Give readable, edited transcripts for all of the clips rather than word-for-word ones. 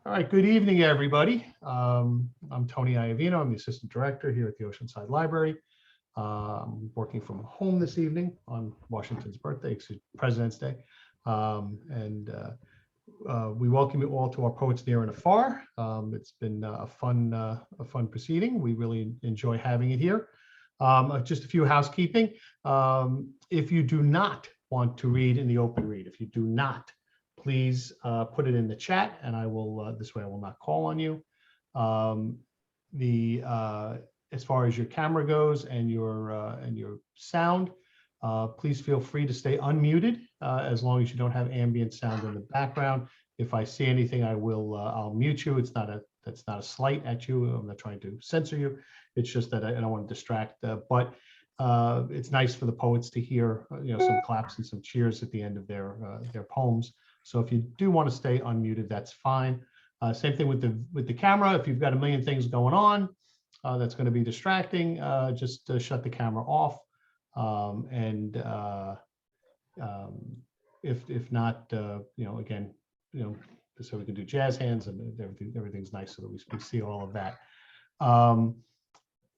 All right, good evening, everybody. I'm Tony Iavino. I'm the Assistant Director here at the Oceanside Library. I'm working from home this evening on Washington's birthday, President's Day. We welcome you all to our Poets Near and Afar. It's been a fun proceeding. We really enjoy having it here. Just a few housekeeping. If you do not want to read in the open read, if you do not, please put it in the chat, and I will. This way, I will not call on you. As far as your camera goes and your sound, please feel free to stay unmuted as long as you don't have ambient sound in the background. If I see anything, I'll mute you. That's not a slight at you. I'm not trying to censor you. It's just that I don't want to distract. But it's nice for the poets to hear some claps and some cheers at the end of their poems. So if you do want to stay unmuted, that's fine. Same thing with the camera. If you've got a million things going on, that's going to be distracting. Just shut the camera off. If not, again, so we can do jazz hands and everything's nice so that we see all of that.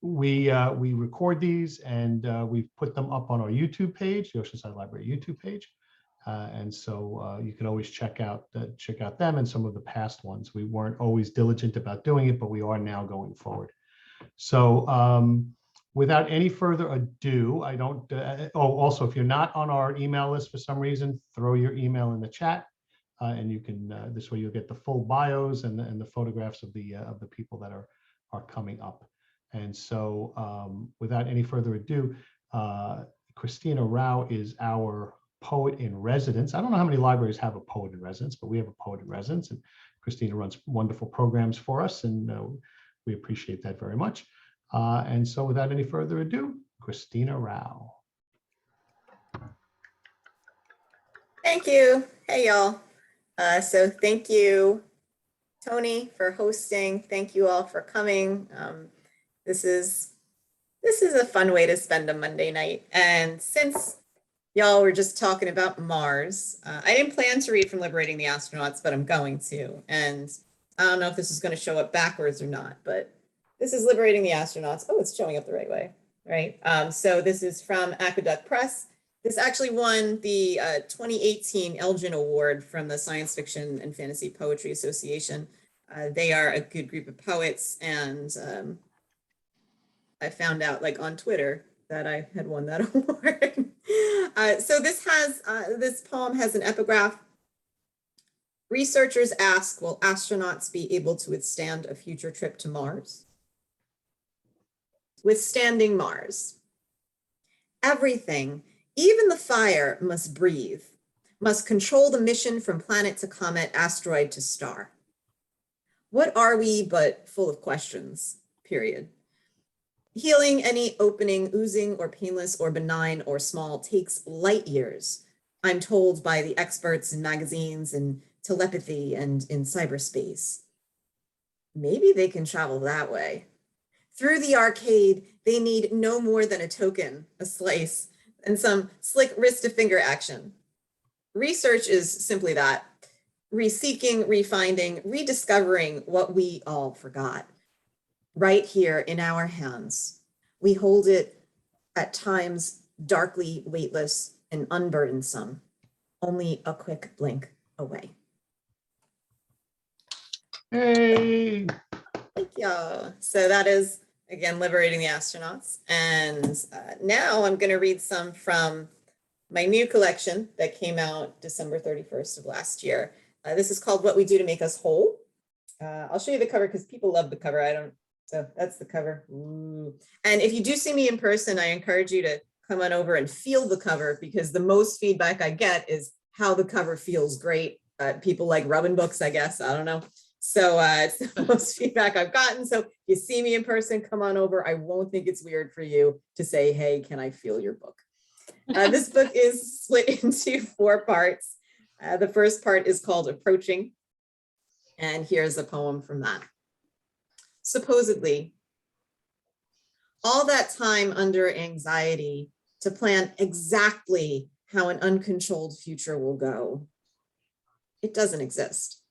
We record these and we've put them up on our YouTube page, the Oceanside Library YouTube page. And so you can always check out them and some of the past ones. We weren't always diligent about doing it, but we are now going forward. So without any further ado, I don't. Also, if you're not on our email list for some reason, throw your email in the chat, and you can. This way, you'll get the full bios and the photographs of the people that are coming up. And so, without any further ado, Christina Rau is our poet in residence. I don't know how many libraries have a poet in residence, but we have a poet in residence, and Christina runs wonderful programs for us, and we appreciate that very much. And so without any further ado, Christina Rau. Thank you. Hey, y'all. So thank you, Tony, for hosting. Thank you all for coming. This is a fun way to spend a Monday night. And since y'all were just talking about Mars, I didn't plan to read from Liberating the Astronauts, but I'm going to. And I don't know if this is going to show up backwards or not, but this is Liberating the Astronauts. Oh, it's showing up the right way, right? So this is from Aqueduct Press. This actually won the 2018 Elgin Award from the Science Fiction and Fantasy Poetry Association. They are a good group of poets, and I found out on Twitter that I had won that award. So this poem has an epigraph. Researchers ask, will astronauts be able to withstand a future trip to Mars? Withstanding Mars. Everything, even the fire, must breathe, must control the mission from planet to comet, asteroid to star. What are we but full of questions, period. Healing any opening, oozing or painless or benign or small, takes light years, I'm told by the experts in magazines and telepathy and in cyberspace. Maybe they can travel that way. Through the arcade, they need no more than a token, a slice, and some slick wrist-to-finger action. Research is simply that, reseeking, refinding, rediscovering what we all forgot. Right here in our hands, we hold it at times darkly weightless and unburdensome, only a quick blink away. Hey! Thank you. So that is, again, Liberating the Astronauts. And now I'm going to read some from my new collection that came out December 31st of last year. This is called What We Do to Make Us Whole. I'll show you the cover because people love the cover. So that's the cover. Ooh. And if you do see me in person, I encourage you to come on over and feel the cover, because the most feedback I get is how the cover feels great. People like rubbing books, I guess. I don't know. So it's the most feedback I've gotten. So if you see me in person, come on over. I won't think it's weird for you to say, hey, can I feel your book? This book is split into 4 parts. The first part is called Approaching. And here's a poem from that. Supposedly, all that time under anxiety to plan exactly how an uncontrolled future will go. It doesn't exist.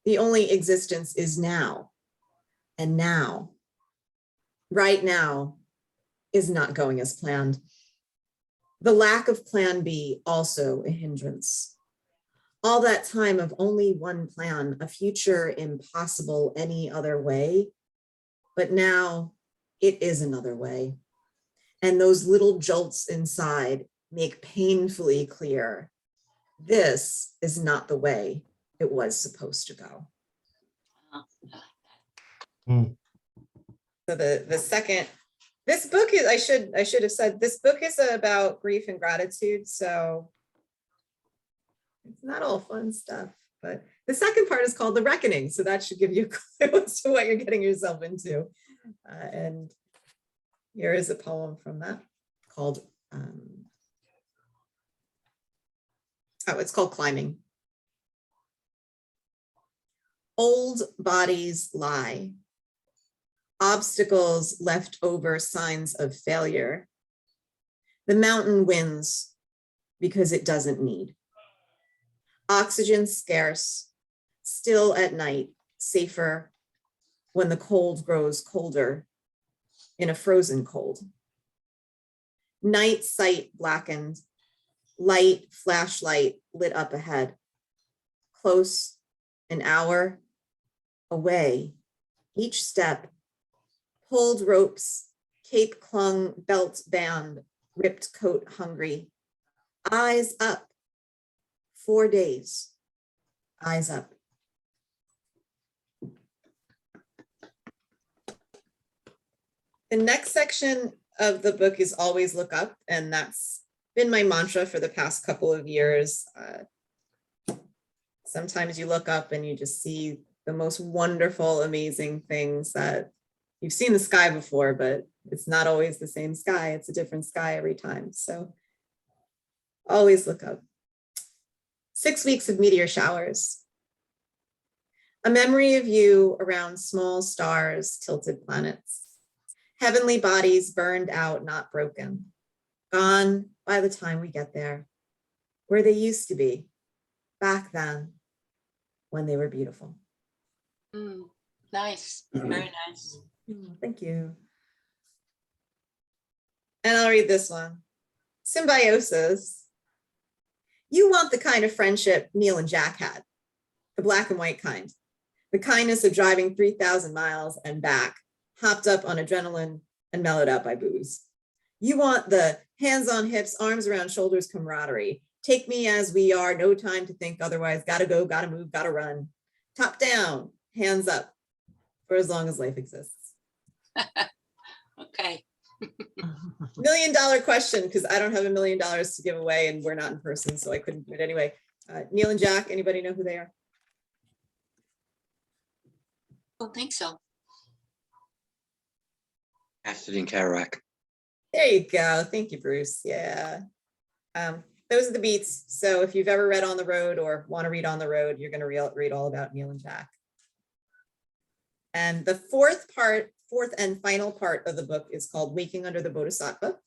The only existence is now. And now, right now, is not going as planned. The lack of plan B also a hindrance. All that time of only one plan, a future impossible any other way, but now it is another way. And those little jolts inside make painfully clear, this is not the way it was supposed to go. Mm. So the second, this book is, I should have said, this book is about grief and gratitude. So it's not all fun stuff, but the second part is called The Reckoning. So that should give you a clue as to what you're getting yourself into. And here is a poem from that called, it's called Climbing. Old bodies lie. Obstacles left over, signs of failure. The mountain wins because it doesn't need. Oxygen scarce, still at night, safer when the cold grows colder in a frozen cold. Night sight blackened, light flashlight lit up ahead. Close, an hour away, each step. Pulled ropes, cape clung, belt band, ripped coat hungry. Eyes up, 4 days, eyes up. The next section of the book is always look up, and that's been my mantra for the past couple of years. Sometimes you look up and you just see the most wonderful, amazing things that you've seen the sky before, but it's not always the same sky. It's a different sky every time. So always look up. 6 weeks of meteor showers. A memory of you around small stars, tilted planets. Heavenly bodies burned out, not broken. Gone by the time we get there, where they used to be, back then, when they were beautiful. Nice, very nice. Thank you. And I'll read this one. Symbiosis. You want the kind of friendship Neil and Jack had, the black and white kind, the kindness of driving 3,000 miles and back, hopped up on adrenaline and mellowed out by booze. You want the hands on hips, arms around shoulders camaraderie. Take me as we are, no time to think otherwise, gotta go, gotta move, gotta run. Top down, hands up, for as long as life exists. Okay. $1 million question, because I don't have $1 million to give away and we're not in person, so I couldn't do it anyway. Neil and Jack, anybody know who they are? Don't think so. Acid and Kerouac. There you go. Thank you, Bruce. Yeah. Those are the beats. So if you've ever read On the Road or want to read On the Road, you're going to read all about Neil and Jack. And the fourth and final part of the book is called Waking Under the Bodhisattva.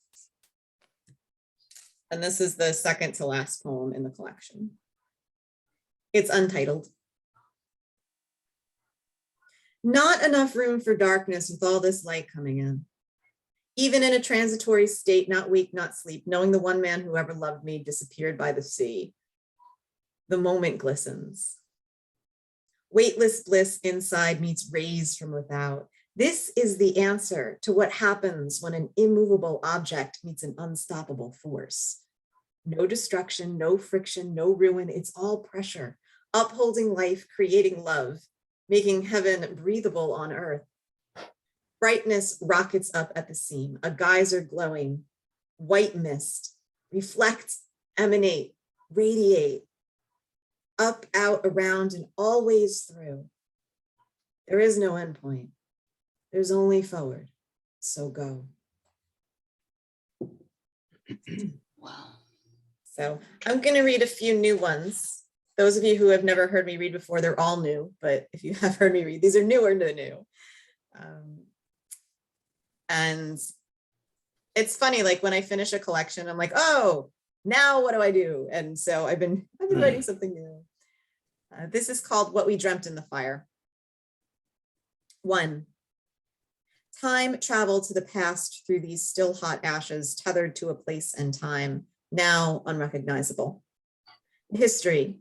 And this is the second to last poem in the collection. It's untitled. Not enough room for darkness with all this light coming in. Even in a transitory state, not weak, not sleep, knowing the one man who ever loved me disappeared by the sea. The moment glistens. Weightless bliss inside meets rays from without. This is the answer to what happens when an immovable object meets an unstoppable force. No destruction, no friction, no ruin. It's all pressure, upholding life, creating love, making heaven breathable on earth. Brightness rockets up at the seam, a geyser glowing, white mist, reflect, emanate, radiate, up, out, around, and always through. There is no endpoint. There's only forward, so go. Wow. So I'm going to read a few new ones. Those of you who have never heard me read before, they're all new, but if you have heard me read, these are newer to new. And it's funny, like when I finish a collection, I'm like, oh, now what do I do? And so I've been writing something new. This is called What We Dreamt in the Fire. 1. Time traveled to the past through these still hot ashes tethered to a place and time, now unrecognizable. History,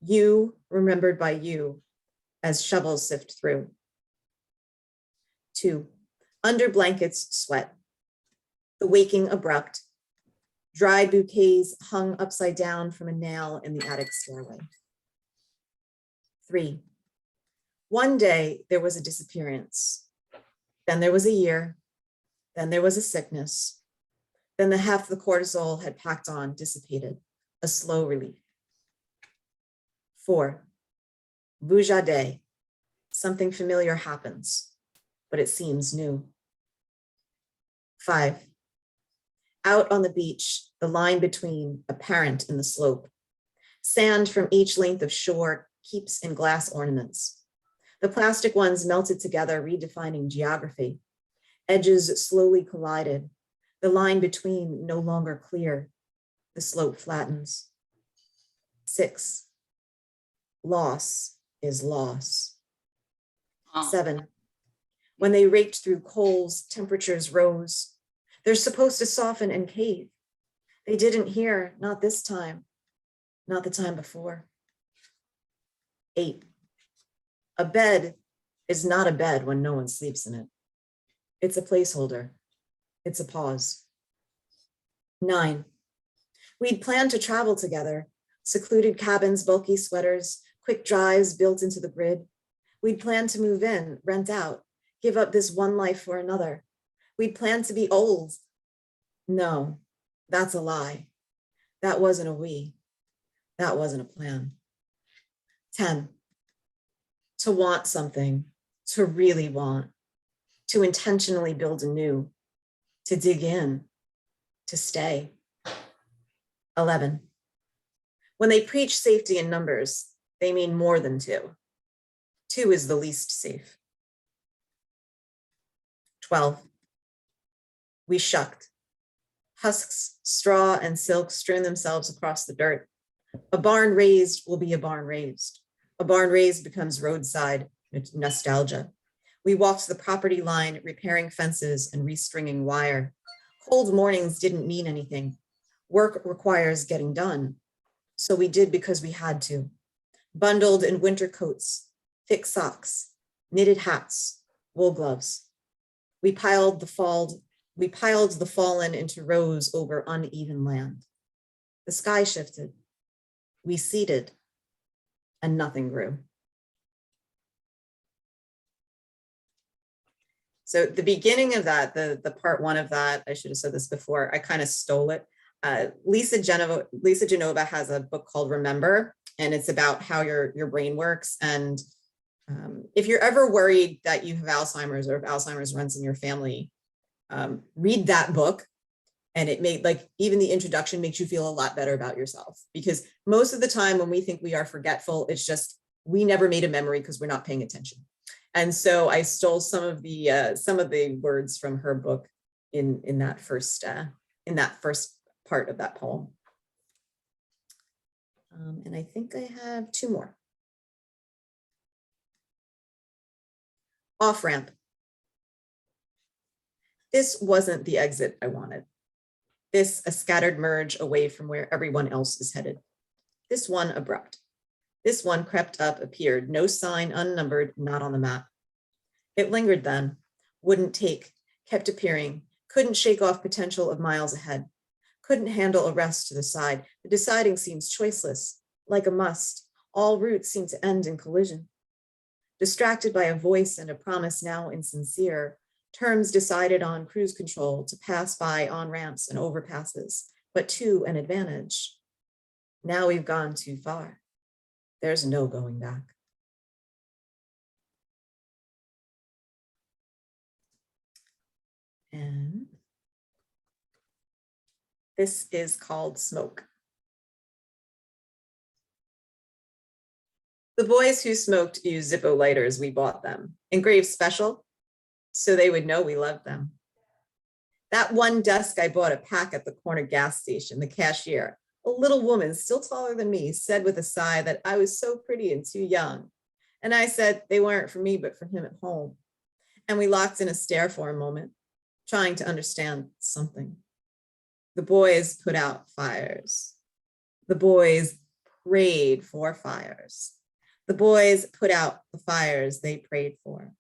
you remembered by you as shovels sift through. 2. Under blankets, sweat. The waking abrupt. Dried bouquets hung upside down from a nail in the attic stairway. 3. One day there was a disappearance. Then there was a year. Then there was a sickness. Then the half the cortisol had packed on dissipated, a slow relief. 4. Bujade. Something familiar happens, but it seems new. 5. Out on the beach, the line between apparent in the slope. Sand from each length of shore keeps in glass ornaments. The plastic ones melted together, redefining geography. Edges slowly collided. The line between no longer clear. The slope flattens. 6. Loss is loss. Oh, 7. When they raked through coals, temperatures rose. They're supposed to soften and cave. They didn't hear, not this time, not the time before. 8. A bed is not a bed when no one sleeps in it. It's a placeholder. It's a pause. 9. We'd planned to travel together, secluded cabins, bulky sweaters, quick drives built into the grid. We'd planned to move in, rent out, give up this one life for another. We'd planned to be old. No, that's a lie. That wasn't a we. That wasn't a plan. 10. To want something, to really want, to intentionally build anew, to dig in, to stay. 11. When they preach safety in numbers, they mean more than 2. 2 is the least safe. 12. We shucked. Husks, straw, and silk strewn themselves across the dirt. A barn raised will be a barn raised. A barn raised becomes roadside nostalgia. We walked the property line, repairing fences and restringing wire. Cold mornings didn't mean anything. Work requires getting done. So we did because we had to. Bundled in winter coats, thick socks, knitted hats, wool gloves. We piled the fallen into rows over uneven land. The sky shifted. We seeded, and nothing grew. So the beginning of that, the part 1 of that, I should have said this before, I kind of stole it. Lisa Genova has a book called Remember, and it's about how your brain works. And if you're ever worried that you have Alzheimer's or if Alzheimer's runs in your family, read that book. And it made, like, even the introduction makes you feel a lot better about yourself, because most of the time when we think we are forgetful, it's just, we never made a memory because we're not paying attention. And so I stole some of the words from her book in that first part of that poem. And I think I have 2 more. Off ramp. This wasn't the exit I wanted. This a scattered merge away from where everyone else is headed. This one abrupt. This one crept up, appeared, no sign, unnumbered, not on the map. It lingered then, wouldn't take, kept appearing, couldn't shake off potential of miles ahead, couldn't handle a rest to the side. The deciding seems choiceless, like a must. All routes seem to end in collision. Distracted by a voice and a promise now insincere, terms decided on cruise control to pass by on-ramps and overpasses, but to an advantage. Now we've gone too far. There's no going back. And this is called Smoke. The boys who smoked used Zippo lighters, we bought them, engraved special, so they would know we loved them. That one dusk, I bought a pack at the corner gas station, the cashier, A little woman, still taller than me, said with a sigh that I was so pretty and too young. And I said they weren't for me, but for him at home. And we locked in a stare for a moment, trying to understand something. The boys put out fires. The boys prayed for fires. The boys put out the fires they prayed for.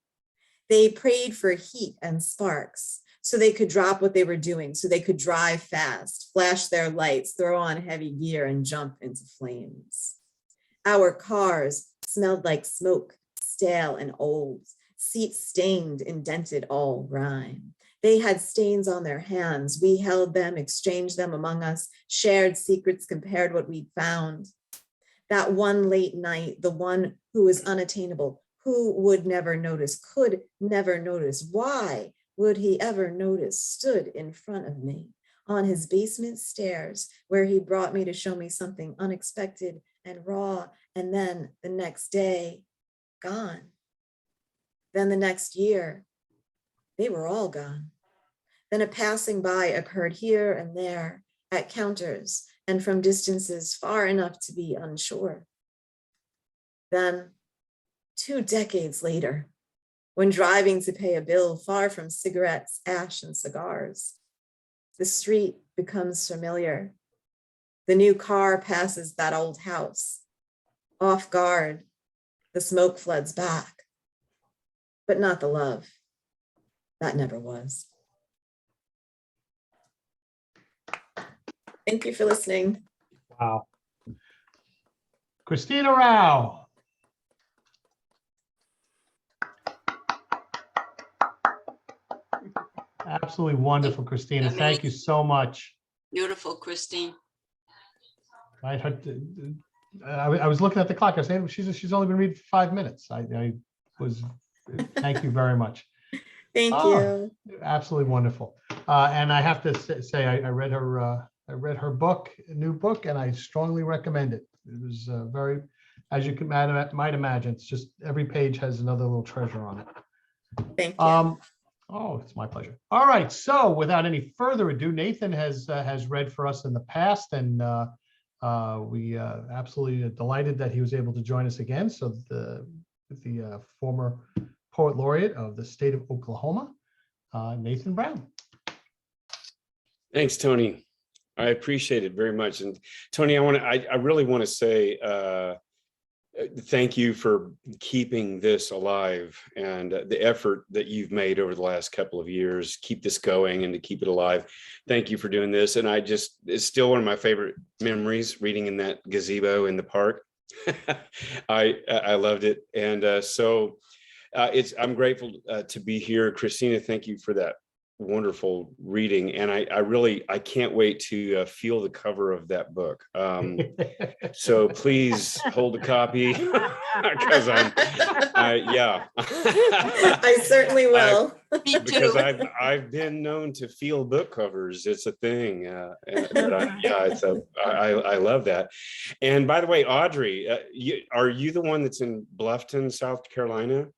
They prayed for heat and sparks so they could drop what they were doing, so they could drive fast, flash their lights, throw on heavy gear, and jump into flames. Our cars smelled like smoke, stale and old, seats stained, indented, all rime. They had stains on their hands. We held them, exchanged them among us, shared secrets, compared what we'd found. That one late night, the one who was unattainable, who would never notice, could never notice. Why would he ever notice? Stood in front of me on his basement stairs, where he brought me to show me something unexpected and raw. And then the next day, gone. Then the next year, they were all gone. Then a passing by occurred here and there at counters and from distances far enough to be unsure. Then 2 decades later, when driving to pay a bill far from cigarettes, ash, and cigars, the street becomes familiar. The new car passes that old house. Off guard, the smoke floods back, but not the love. That never was. Thank you for listening. Wow. Christina Rao. Absolutely wonderful, Christina. Thank you so much. Beautiful, Christine. I was looking at the clock. I was saying she's only been reading for 5 minutes. Thank you very much. Thank you. Absolutely wonderful. And I have to say, I read her book, new book, and I strongly recommend it. It was very, as you might imagine, it's just every page has another little treasure on it. Thank you. Oh, it's my pleasure. All right. So without any further ado, Nathan has read for us in the past, and we absolutely delighted that he was able to join us again. So the former poet laureate of the state of Oklahoma, Nathan Brown. Thanks, Tony. I appreciate it very much. And Tony, I really want to say thank you for keeping this alive, and the effort that you've made over the last couple of years, keep this going and to keep it alive. Thank you for doing this. And it's still one of my favorite memories, reading in that gazebo in the park. I loved it. And so I'm grateful to be here. Christina, thank you for that wonderful reading, and I can't wait to feel the cover of that book. So please hold a copy, because yeah. I certainly will. Me too. Because I've been known to feel book covers. It's a thing. I love that. And by the way, Audrey, are you the one that's in Bluffton, South Carolina?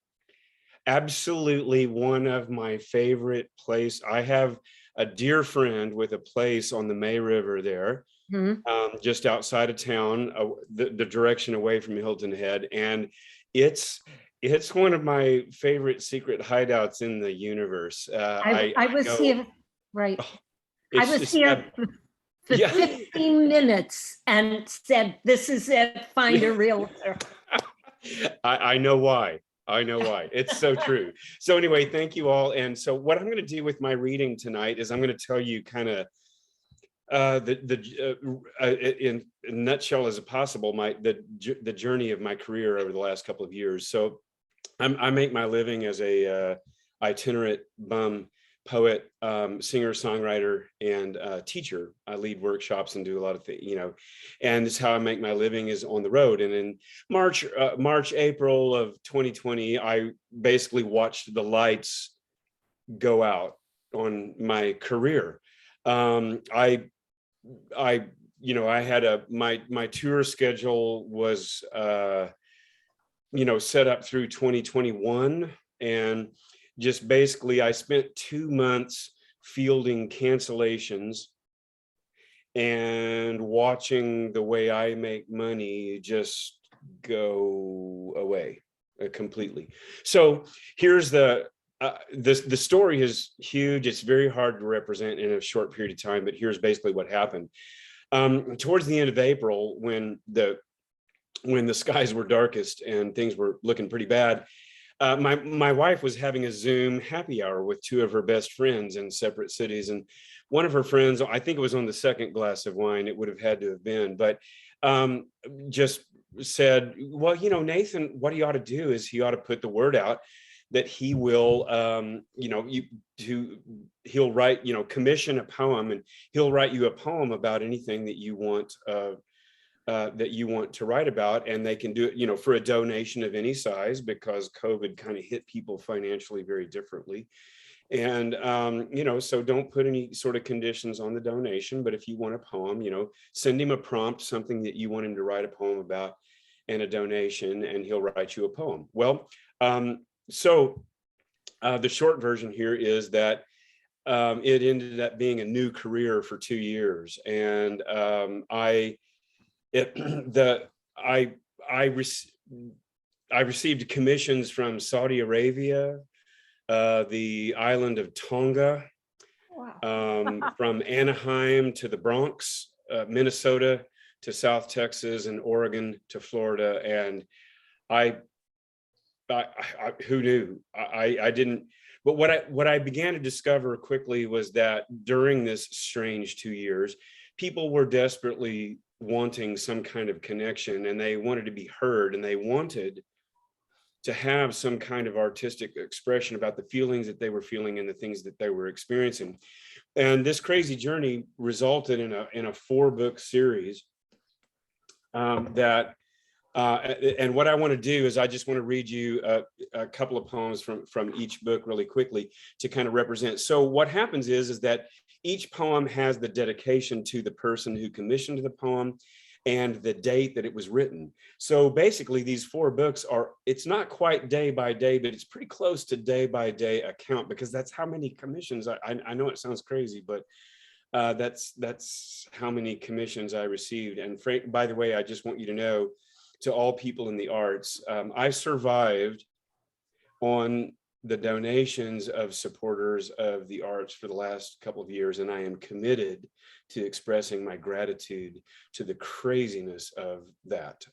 Absolutely one of my favorite places. I have a dear friend with a place on the May River there, just outside of town, the direction away from Hilton Head. And it's one of my favorite secret hideouts in the universe. I was here, right. I was here for yeah. 15 minutes and said, this is it, find a realtor. I know why. I know why. It's so true. So anyway, thank you all. And so what I'm going to do with my reading tonight is I'm going to tell you kind of in a nutshell as possible, the journey of my career over the last couple of years. So I make my living as a itinerant bum poet, singer, songwriter, and teacher. I lead workshops and do a lot of things, and this is how I make my living, is on the road. And in March, April of 2020, I basically watched the lights go out on my career. I had my tour schedule was, set up through 2021, and just basically I spent 2 months fielding cancellations, and watching the way I make money just go away completely. So here's the story is huge. It's very hard to represent in a short period of time, but here's basically what happened. Towards the end of April, when the skies were darkest and things were looking pretty bad, my wife was having a Zoom happy hour with two of her best friends in separate cities. And one of her friends, I think it was on the second glass of wine, it would have had to have been, but just said, well, you know, Nathan, what he ought to do is he ought to put the word out that he will, he'll write, you know, commission a poem, and he'll write you a poem about anything that you want to write about, and they can do it, you know, for a donation of any size, because COVID kind of hit people financially very differently. And, you know, so don't put any sort of conditions on the donation, but if you want a poem, you know, send him a prompt, something that you want him to write a poem about, and a donation, and he'll write you a poem. Well, so the short version here is that it ended up being a new career for 2 years. And I received commissions from Saudi Arabia, the island of Tonga, from Anaheim to the Bronx, Minnesota to South Texas, and Oregon to Florida. And I who knew? I didn't. But what I began to discover quickly was that during this strange 2 years, people were desperately wanting some kind of connection, and they wanted to be heard, and they wanted to have some kind of artistic expression about the feelings that they were feeling and the things that they were experiencing. And this crazy journey resulted in a 4-book series that. And what I want to do is I just want to read you a couple of poems from each book really quickly to kind of represent. So what happens is that each poem has the dedication to the person who commissioned the poem and the date that it was written. So basically these 4 books it's not quite day by day, but it's pretty close to day by day account, because that's how many commissions. I know it sounds crazy, but that's how many commissions I received. And Frank, by the way, I just want you to know, to all people in the arts, I survived on the donations of supporters of the arts for the last couple of years, and I am committed to expressing my gratitude to the craziness of that,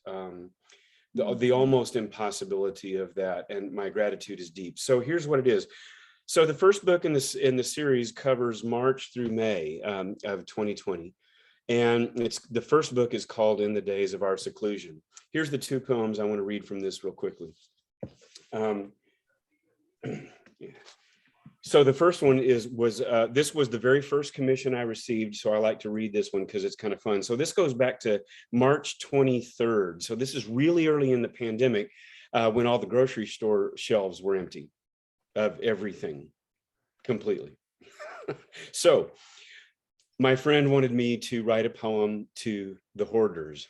the almost impossibility of that, and my gratitude is deep. So here's what it is. So the first book in the series covers March through May of 2020. And the first book is called In the Days of Our Seclusion. Here's the 2 poems I want to read from this real quickly. So the first one was this was the very first commission I received. So I like to read this one because it's kind of fun. So this goes back to March 23rd. So this is really early in the pandemic, when all the grocery store shelves were empty of everything completely. So my friend wanted me to write a poem to the hoarders.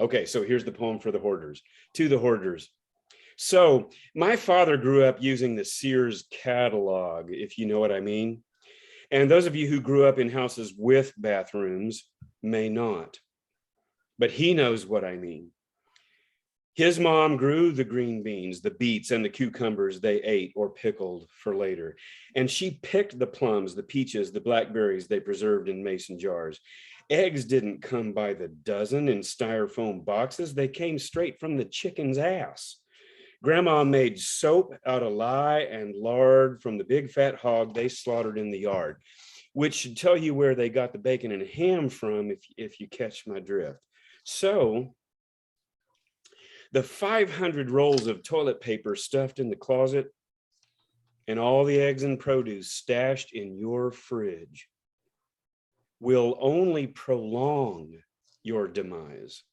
Okay, so here's the poem for the hoarders. To the hoarders. So my father grew up using the Sears catalog, if you know what I mean. And those of you who grew up in houses with bathrooms may not, but he knows what I mean. His mom grew the green beans, the beets, and the cucumbers they ate or pickled for later. And she picked the plums, the peaches, the blackberries they preserved in mason jars. Eggs didn't come by the dozen in styrofoam boxes. They came straight from the chicken's ass. Grandma made soap out of lye and lard from the big fat hog they slaughtered in the yard, which should tell you where they got the bacon and ham from if you catch my drift. So the 500 rolls of toilet paper stuffed in the closet, and all the eggs and produce stashed in your fridge will only prolong your demise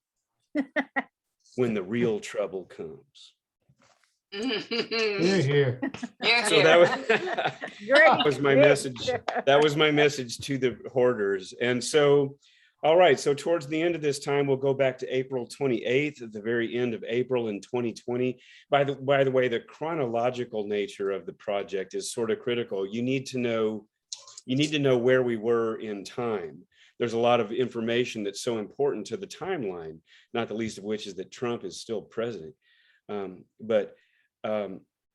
when the real trouble comes. Here, here. So that was my message. That was my message to the hoarders. And so, all right, so towards the end of this time, we'll go back to April 28th, at the very end of April in 2020. By the way, the chronological nature of the project is sort of critical. You need to know you need to know where we were in time. There's a lot of information that's so important to the timeline, not the least of which is that Trump is still president.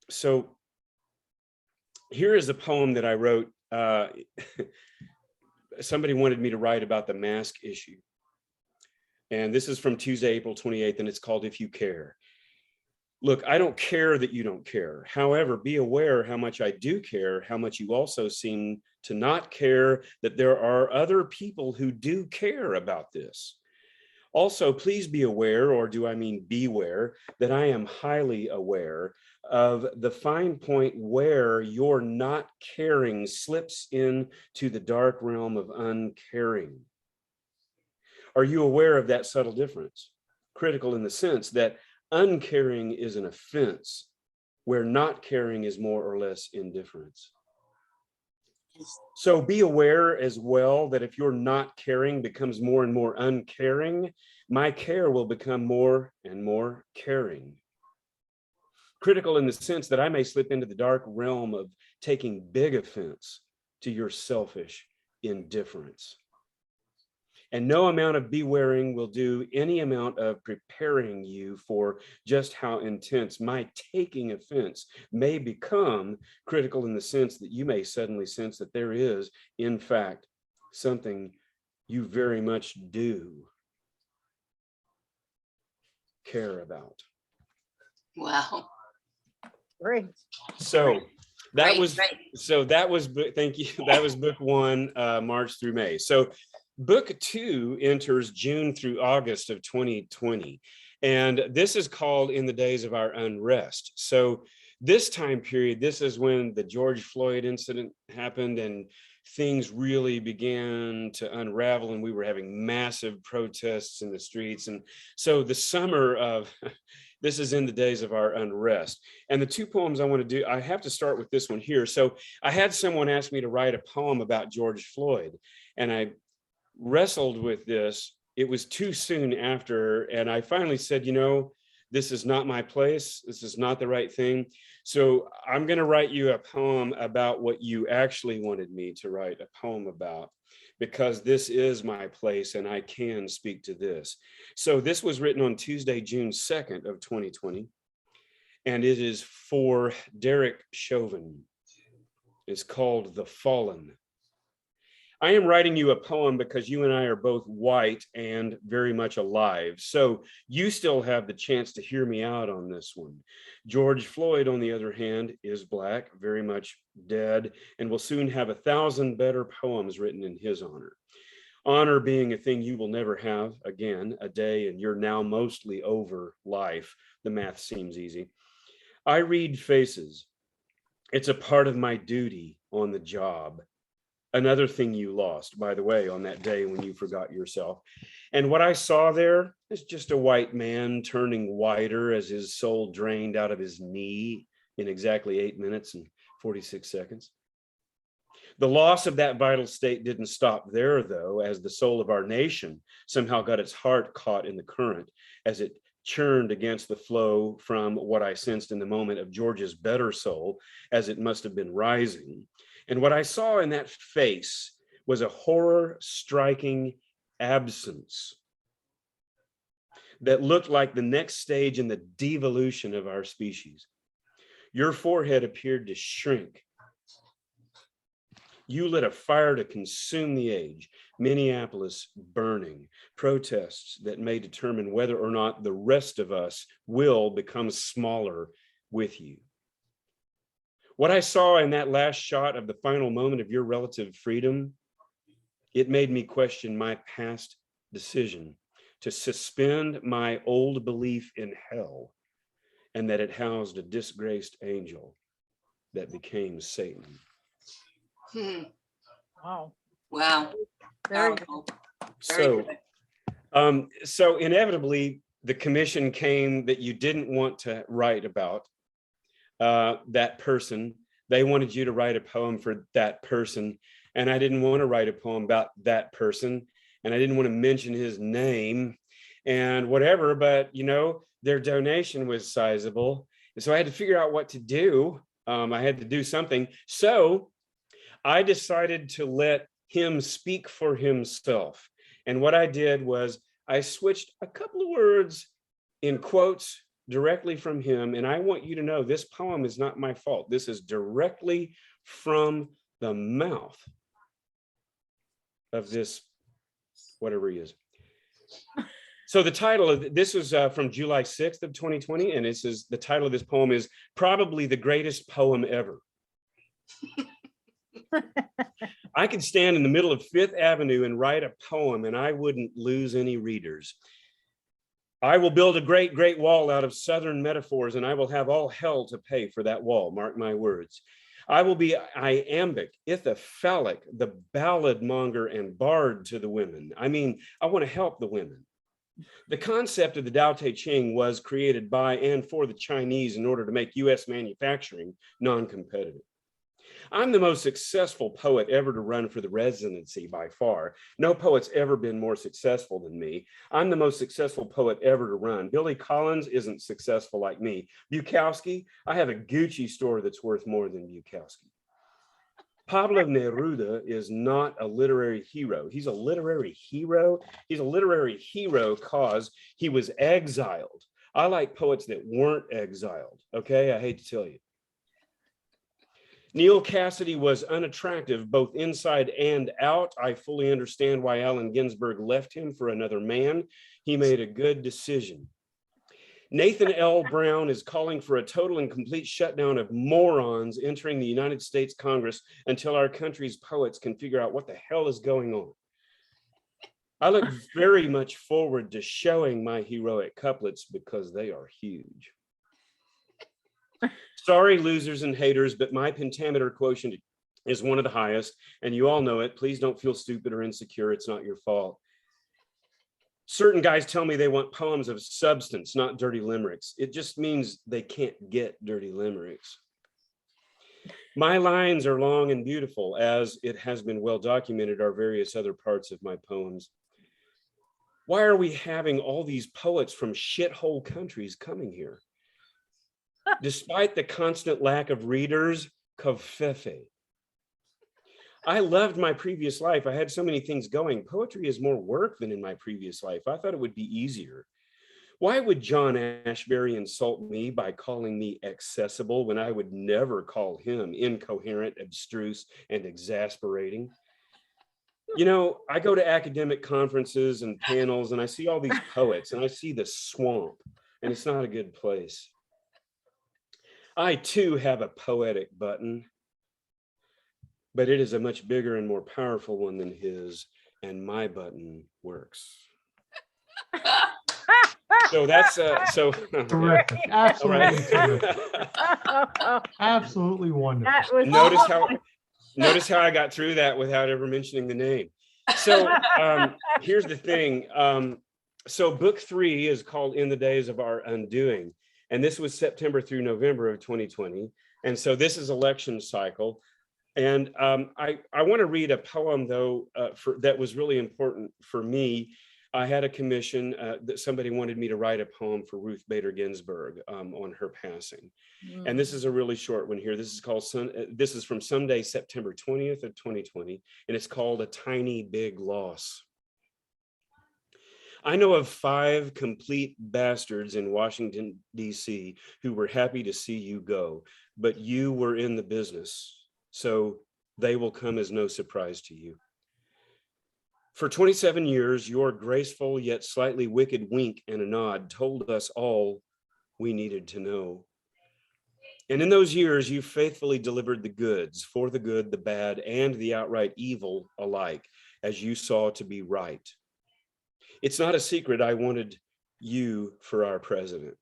So here is a poem that I wrote. Somebody wanted me to write about the mask issue. And this is from Tuesday, April 28th, and it's called If You Care. Look, I don't care that you don't care. However, be aware how much I do care, how much you also seem to not care that there are other people who do care about this. Also, please be aware, or do I mean beware, that I am highly aware of the fine point where your not caring slips into the dark realm of uncaring. Are you aware of that subtle difference? Critical in the sense that uncaring is an offense, where not caring is more or less indifference. So be aware as well that if your not caring becomes more and more uncaring, my care will become more and more caring. Critical in the sense that I may slip into the dark realm of taking big offense to your selfish indifference. And no amount of bewaring will do any amount of preparing you for just how intense my taking offense may become, critical in the sense that you may suddenly sense that there is, in fact, something you very much do care about. Wow. Great. So that Great, was, great. thank you. That was book one, March through May. So book two enters June through August of 2020. And this is called In the Days of Our Unrest. So this time period, this is when the George Floyd incident happened and things really began to unravel, and we were having massive protests in the streets. And so the summer of, this is In the Days of Our Unrest. And the two poems I want to do, I have to start with this one here. So I had someone ask me to write a poem about George Floyd, and I wrestled with this. It was too soon after, and I finally said, you know, this is not my place. This is not the right thing. So I'm going to write you a poem about what you actually wanted me to write a poem about, because this is my place and I can speak to this. So this was written on Tuesday, June 2nd of 2020, and it is for Derek Chauvin. It's called The Fallen. I am writing you a poem because you and I are both white and very much alive. So you still have the chance to hear me out on this one. George Floyd, on the other hand, is black, very much dead, and will soon have 1,000 better poems written in his honor. Honor being a thing you will never have again, a day in your now mostly over life. The math seems easy. I read faces. It's a part of my duty on the job. Another thing you lost, by the way, on that day when you forgot yourself. And what I saw there is just a white man turning whiter as his soul drained out of his knee in exactly 8 minutes and 46 seconds. The loss of that vital state didn't stop there, though, as the soul of our nation somehow got its heart caught in the current as it churned against the flow from what I sensed in the moment of George's better soul, as it must have been rising. And what I saw in that face was a horror-striking absence that looked like the next stage in the devolution of our species. Your forehead appeared to shrink. You lit a fire to consume the age, Minneapolis burning, protests that may determine whether or not the rest of us will become smaller with you. What I saw in that last shot of the final moment of your relative freedom, it made me question my past decision to suspend my old belief in hell and that it housed a disgraced angel that became Satan. Wow. Wow. Very good. Powerful. Very good. So inevitably, the commission came that you didn't want to write about that person. They wanted you to write a poem for that person, and I didn't want to write a poem about that person, and I didn't want to mention his name and whatever, but you know, their donation was sizable, and so I had to figure out what to do. I had to do something. So I decided to let him speak for himself. And what I did was I switched a couple of words in quotes directly from him. And I want you to know this poem is not my fault. This is directly from the mouth of this, whatever he is. So the title of this was from July 6th of 2020. And this is the title of this poem is probably the greatest poem ever. I could stand in the middle of Fifth Avenue and write a poem and I wouldn't lose any readers. I will build a great, great wall out of Southern metaphors and I will have all hell to pay for that wall, mark my words. I will be iambic, ithophalic, the ballad monger and bard to the women. I mean, I want to help the women. The concept of the Tao Te Ching was created by and for the Chinese in order to make US manufacturing non-competitive. I'm the most successful poet ever to run for the residency by far. No poet's ever been more successful than me. I'm the most successful poet ever to run. Billy Collins isn't successful like me. Bukowski, I have a Gucci store that's worth more than Bukowski. Pablo Neruda is not a literary hero. He's a literary hero. He's a literary hero cause he was exiled. I like poets that weren't exiled, okay? I hate to tell you. Neil Cassidy was unattractive both inside and out. I fully understand why Allen Ginsberg left him for another man. He made a good decision. Nathan L. Brown is calling for a total and complete shutdown of morons entering the United States Congress until our country's poets can figure out what the hell is going on. I look very much forward to showing my heroic couplets because they are huge. Sorry, losers and haters, but my pentameter quotient is one of the highest, and you all know it. Please don't feel stupid or insecure. It's not your fault. Certain guys tell me they want poems of substance, not dirty limericks. It just means they can't get dirty limericks. My lines are long and beautiful, as it has been well documented are various other parts of my poems. Why are we having all these poets from shithole countries coming here? Despite the constant lack of readers, kofefe. I loved my previous life. I had so many things going. Poetry is more work than in my previous life. I thought it would be easier. Why would John Ashbery insult me by calling me accessible when I would never call him incoherent, abstruse, and exasperating? You know, I go to academic conferences and panels and I see all these poets and I see the swamp, and it's not a good place. I too have a poetic button, but it is a much bigger and more powerful one than his, and my button works. So that's so Terrific. Absolutely right. terrific. Absolutely wonderful. That was Notice how I got through that without ever mentioning the name. So here's the thing. So book 3 is called In the Days of Our Undoing. And this was September through November of 2020. And so this is election cycle. And I want to read a poem, though, that was really important for me. I had a commission that somebody wanted me to write a poem for Ruth Bader Ginsburg on her passing. And this is a really short one here. This is called, this is from Sunday, September 20th of 2020. And it's called A Tiny Big Loss. I know of 5 complete bastards in Washington, D.C. who were happy to see you go, but you were in the business, so they will come as no surprise to you. For 27 years, your graceful yet slightly wicked wink and a nod told us all we needed to know. And in those years, you faithfully delivered the goods for the good, the bad, and the outright evil alike, as you saw to be right. It's not a secret I wanted you for our president.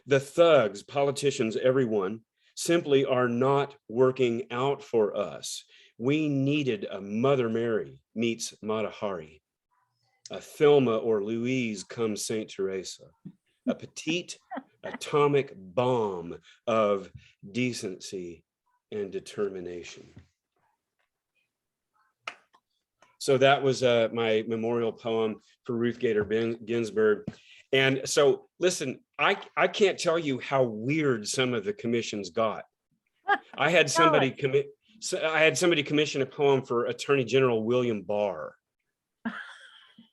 The thugs, politicians, everyone, simply are not working out for us. We needed a Mother Mary meets Mata Hari, a Thelma or Louise come Saint Teresa, a petite atomic bomb of decency and determination. So that was my memorial poem for Ruth Bader Ginsburg. And so, listen, I can't tell you how weird some of the commissions got. I had somebody commit. So I had somebody commission a poem for Attorney General William Barr.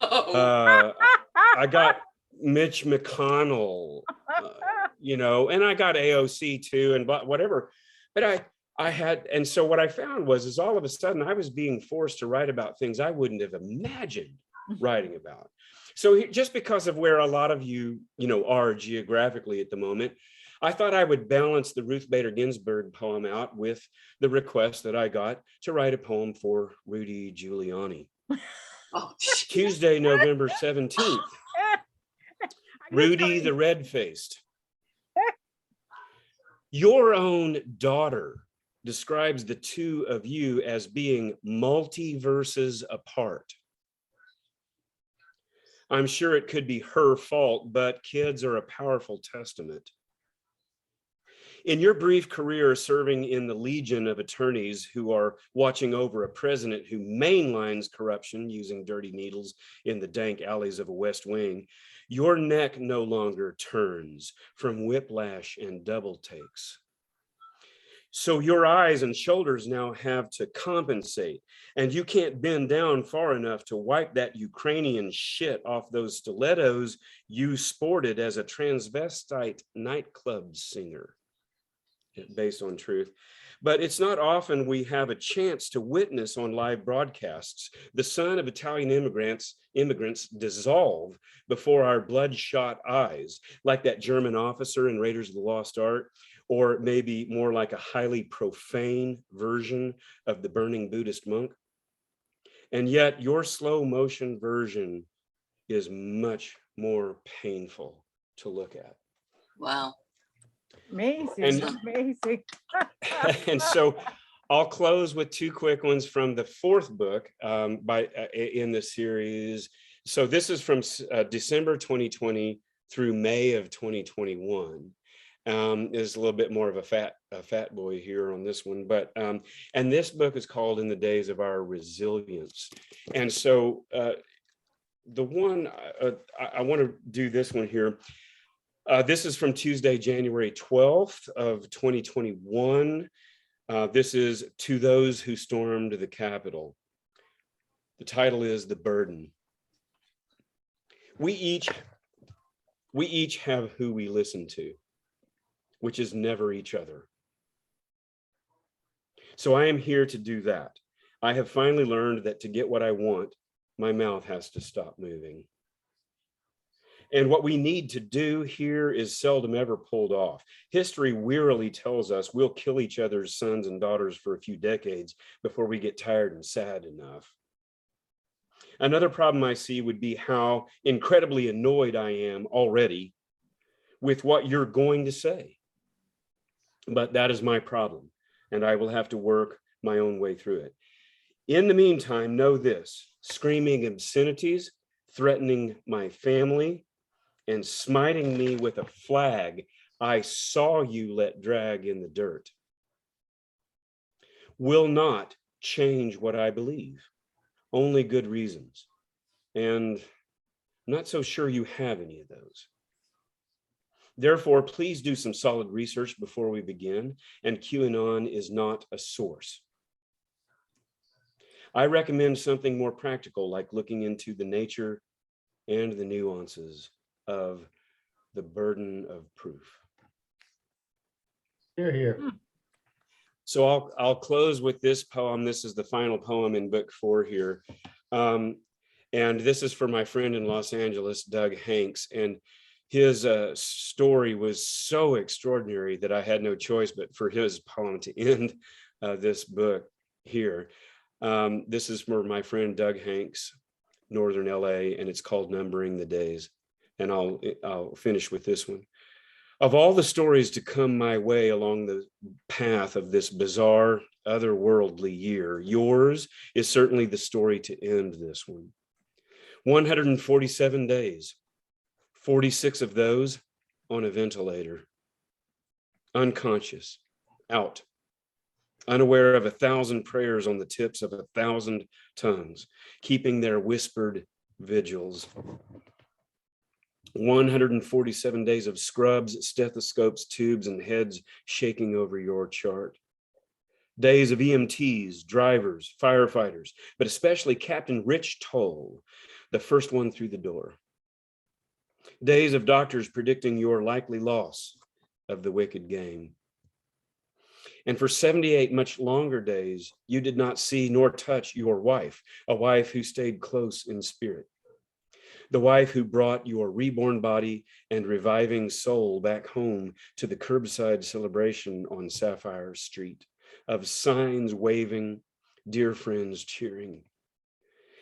I got Mitch McConnell, you know, and I got AOC too, and whatever. But I had, and so what I found is all of a sudden I was being forced to write about things I wouldn't have imagined writing about. So just because of where a lot of you know, are geographically at the moment, I thought I would balance the Ruth Bader Ginsburg poem out with the request that I got to write a poem for Rudy Giuliani. Tuesday, November 17th. Rudy the Red-Faced. Your own daughter describes the two of you as being multiverses apart. I'm sure it could be her fault, but kids are a powerful testament. In your brief career serving in the legion of attorneys who are watching over a president who mainlines corruption using dirty needles in the dank alleys of a West Wing, your neck no longer turns from whiplash and double takes. So your eyes and shoulders now have to compensate, and you can't bend down far enough to wipe that Ukrainian shit off those stilettos you sported as a transvestite nightclub singer. Based on truth. But it's not often we have a chance to witness on live broadcasts the sun of Italian immigrants dissolve before our bloodshot eyes, like that German officer in Raiders of the Lost Ark, or maybe more like a highly profane version of the burning Buddhist monk. And yet your slow motion version is much more painful to look at. Wow. Amazing, amazing. And so I'll close with two quick ones from the fourth book in the series. So this is from December 2020 through May of 2021. Is a little bit more of a fat boy here on this one, but and this book is called In the Days of Our Resilience. And so the one I want to do this one here. This is from Tuesday, January 12th of 2021. This is To Those Who Stormed the Capitol. The title is The Burden. We each have who we listen to, which is never each other. So I am here to do that. I have finally learned that to get what I want, my mouth has to stop moving. And what we need to do here is seldom ever pulled off. History wearily tells us we'll kill each other's sons and daughters for a few decades before we get tired and sad enough. Another problem I see would be how incredibly annoyed I am already with what you're going to say. But that is my problem, and I will have to work my own way through it. In the meantime, know this: screaming obscenities, threatening my family, and smiting me with a flag I saw you let drag in the dirt will not change what I believe. Only good reasons. And I'm not so sure you have any of those. Therefore, please do some solid research before we begin, and QAnon is not a source. I recommend something more practical, like looking into the nature and the nuances of the burden of proof. Hear, hear. So I'll close with this poem. This is the final poem in book 4 here. And this is for my friend in Los Angeles, Doug Hanks. And his story was so extraordinary that I had no choice but for his poem to end this book here. This is for my friend Doug Hanks, Northern LA, and it's called Numbering the Days. And I'll finish with this one. Of all the stories to come my way along the path of this bizarre, otherworldly year, yours is certainly the story to end this one. 147 days, 46 of those on a ventilator, unconscious, out, unaware of 1,000 prayers on the tips of 1,000 tongues, keeping their whispered vigils. 147 days of scrubs, stethoscopes, tubes, and heads shaking over your chart. Days of EMTs, drivers, firefighters, but especially Captain Rich Toll, the first one through the door. Days of doctors predicting your likely loss of the wicked game. And for 78 much longer days, you did not see nor touch your wife, a wife who stayed close in spirit. The wife who brought your reborn body and reviving soul back home to the curbside celebration on Sapphire Street, of signs waving, dear friends cheering.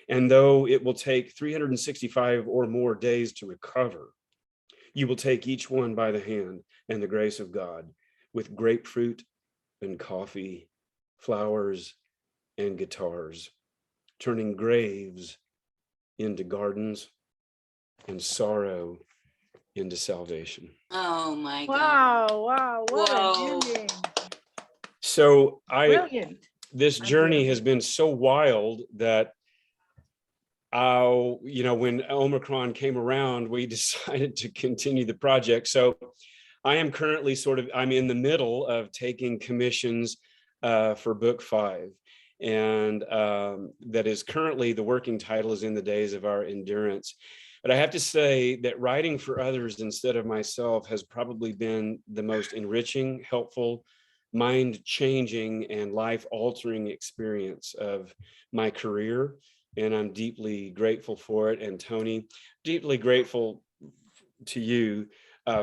And though it will take 365 or more days to recover, you will take each one by the hand and the grace of God with grapefruit and coffee, flowers and guitars, turning graves into gardens and sorrow into salvation. Oh my God. Wow, wow, what Whoa. a ending. So Brilliant. this journey has been so wild that when Omicron came around, we decided to continue the project. So I am currently I'm in the middle of taking commissions for book 5. And that is currently, the working title is In the Days of Our Endurance. But I have to say that writing for others instead of myself has probably been the most enriching, helpful, mind-changing, and life-altering experience of my career. And I'm deeply grateful for it. And Tony, deeply grateful to you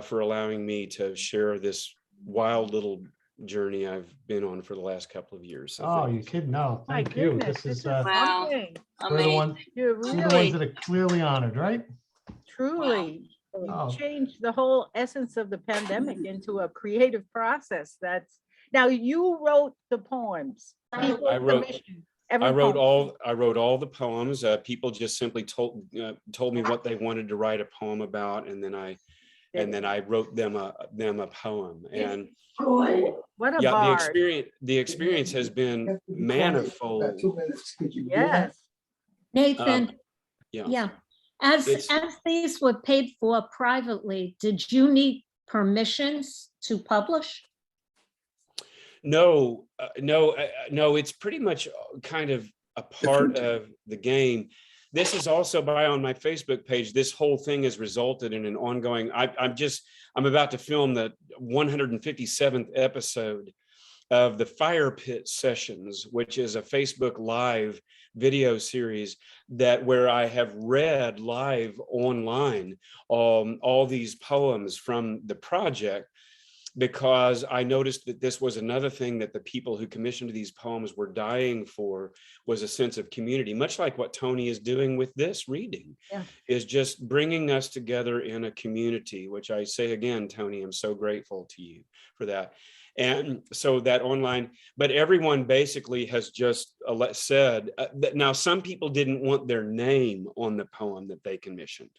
for allowing me to share this wild little journey I've been on for the last couple of years. So Oh, you kidding? No, My thank you. goodness, This is, Wow. something. we're the ones, You're we're the ones really, that are clearly honored, right? truly, Wow. you changed the whole essence of the pandemic into a creative process. Now you wrote the poems. People I wrote- commissioned every I wrote poem. all the poems. People just simply told me what they wanted to write a poem about, and then I wrote them a poem. And What a yeah, bard. the experience has been manifold. Yes. Nathan, Yeah. yeah. As It's- these were paid for privately, did you need permissions to publish? No, it's pretty much kind of a part of the game. This is also on my Facebook page. This whole thing has resulted in an ongoing, I'm about to film the 157th episode of the Fire Pit Sessions, which is a Facebook Live video series where I have read live online all these poems from the project, because I noticed that this was another thing that the people who commissioned these poems were dying for, was a sense of community, much like what Tony is doing with this reading, is just bringing us together in a community, which I say again, Tony, I'm so grateful to you for that. And so that online, but everyone basically has just said that now some people didn't want their name on the poem that they commissioned.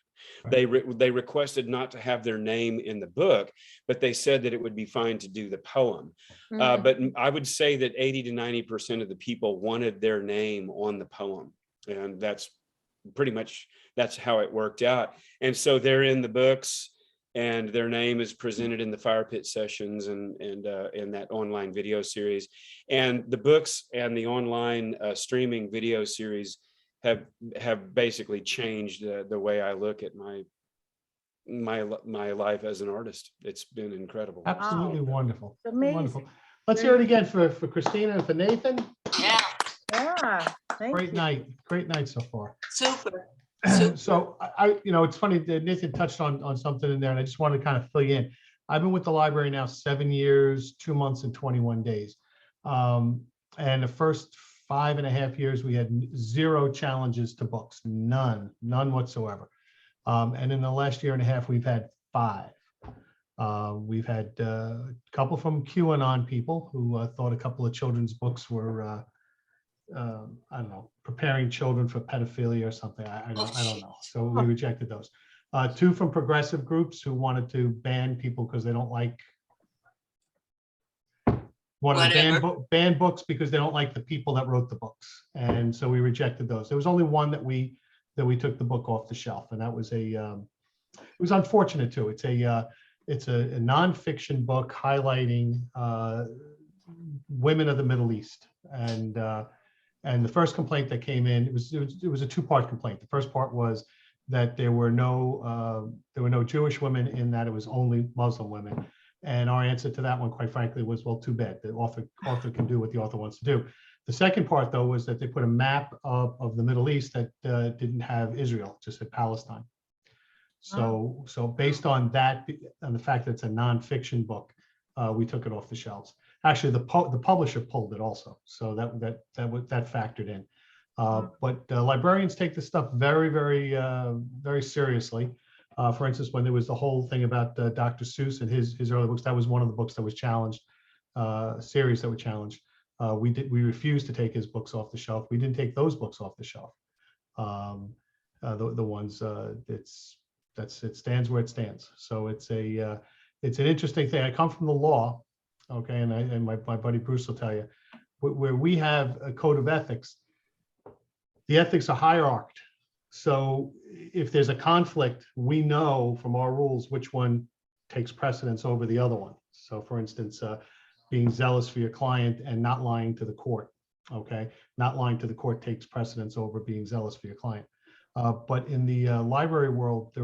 They requested not to have their name in the book, but they said that it would be fine to do the poem. But I would say that 80 to 90% of the people wanted their name on the poem. And that's pretty much, that's how it worked out. And so they're in the books, and their name is presented in the Fire Pit Sessions and in that online video series. And the books and the online streaming video series have basically changed the way I look at my life as an artist. It's been incredible. Absolutely wonderful. It's amazing. Wonderful. Let's hear it again for Christina and for Nathan. Yeah. Yeah. Thank Great you. night. Great night so far. Super. So it's funny that Nathan touched on something in there, and I just wanted to kind of fill you in. I've been with the library now 7 years, 2 months, and 21 days. And the first 5.5 years, we had 0 challenges to books, none whatsoever. And in the last 1.5 years, we've had 5. We've had a couple from QAnon people who thought a couple of children's books were, I don't know, preparing children for pedophilia or something. I don't know. So we rejected those. 2 from progressive groups who wanted to ban people because they don't like, wanted to ban books because they don't like the people that wrote the books. And so we rejected those. There was only one that we took the book off the shelf, and that was it was unfortunate too. It's a nonfiction book highlighting women of the Middle East. And the first complaint that came in, it was a two-part complaint. The first part was that there were no Jewish women, in that it was only Muslim women. And our answer to that one, quite frankly, was, well, too bad. The author can do what the author wants to do. The second part, though, was that they put a map of the Middle East that didn't have Israel, just had Palestine. So based on that, and the fact that it's a nonfiction book, we took it off the shelves. Actually, the publisher pulled it also, so that factored in. But librarians take this stuff very, very, very seriously. For instance, when there was the whole thing about Dr. Seuss and his early books, that was one of the books that was challenged, series that were challenged. We refused to take his books off the shelf. We didn't take those books off the shelf. The ones it stands where it stands. So it's an interesting thing. I come from the law, okay, and my buddy Bruce will tell you, where we have a code of ethics. The ethics are hierarched. So if there's a conflict, we know from our rules which one takes precedence over the other one. So for instance, being zealous for your client and not lying to the court, okay? Not lying to the court takes precedence over being zealous for your client. But in the library world,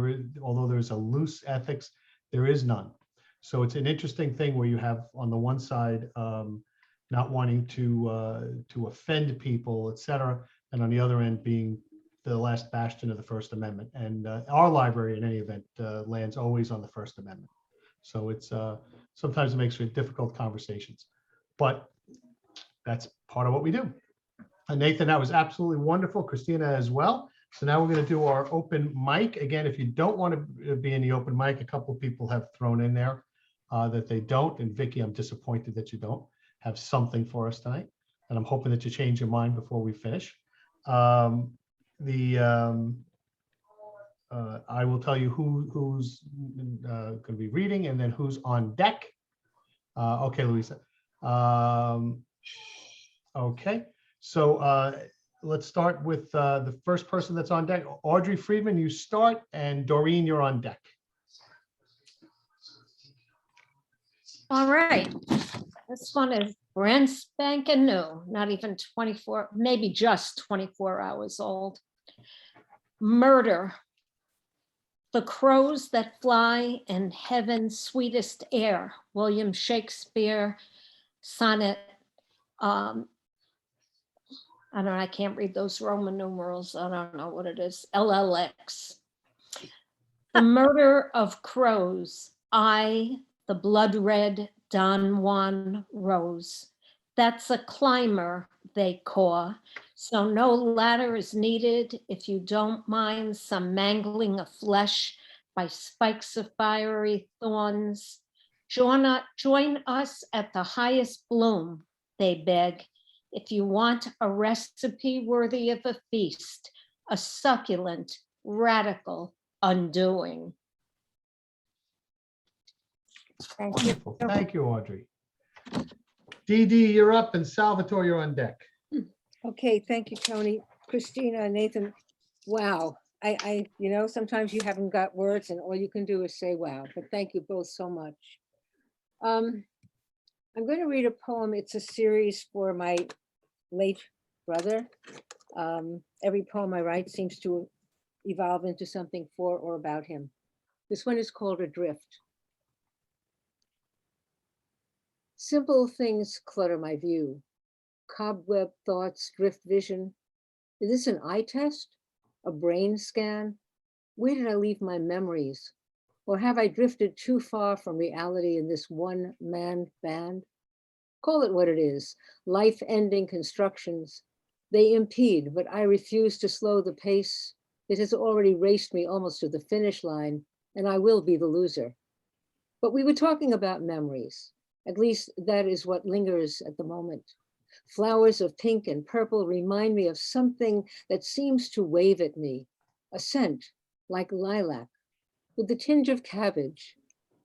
although there's a loose ethics, there is none. So it's an interesting thing where you have on the one side, not wanting to offend people, et cetera, and on the other end being the last bastion of the First Amendment. And our library, in any event, lands always on the First Amendment. So it's sometimes it makes for difficult conversations, but that's part of what we do. And Nathan, that was absolutely wonderful. Christina as well. So now we're going to do our open mic. Again, if you don't want to be in the open mic, a couple of people have thrown in there that they don't. And Vicky, I'm disappointed that you don't have something for us tonight. And I'm hoping that you change your mind before we finish. I will tell you who's going to be reading and then who's on deck. Okay, Louisa. Okay, so let's start with the first person that's on deck. Audrey Friedman, you start, and Doreen, you're on deck. All right. This one is brand spanking new, not even 24, maybe just 24 hours old. Murder. The crows that fly in heaven's sweetest air. William Shakespeare, sonnet. I don't know, I can't read those Roman numerals. I don't know what it is. LLX. The murder of crows. I, the blood red Don Juan Rose. That's a climber, they caw. So no ladder is needed if you don't mind some mangling of flesh by spikes of fiery thorns. Join us at the highest bloom, they beg. If you want a recipe worthy of a feast, a succulent, radical undoing. Thank you. Wonderful. Thank you, Audrey. Dee Dee, you're up, and Salvatore, you're on deck. Okay, thank you, Tony. Christina, Nathan, wow. You know, sometimes you haven't got words and all you can do is say wow, but thank you both so much. I'm going to read a poem. It's a series for my late brother. Every poem I write seems to evolve into something for or about him. This one is called Adrift. Simple things clutter my view. Cobweb thoughts, drift vision. Is this an eye test? A brain scan? Where did I leave my memories? Or have I drifted too far from reality in this one-man band? Call it what it is, life-ending constructions. They impede, but I refuse to slow the pace. It has already raced me almost to the finish line, and I will be the loser. But we were talking about memories. At least that is what lingers at the moment. Flowers of pink and purple remind me of something that seems to wave at me, a scent like lilac with the tinge of cabbage.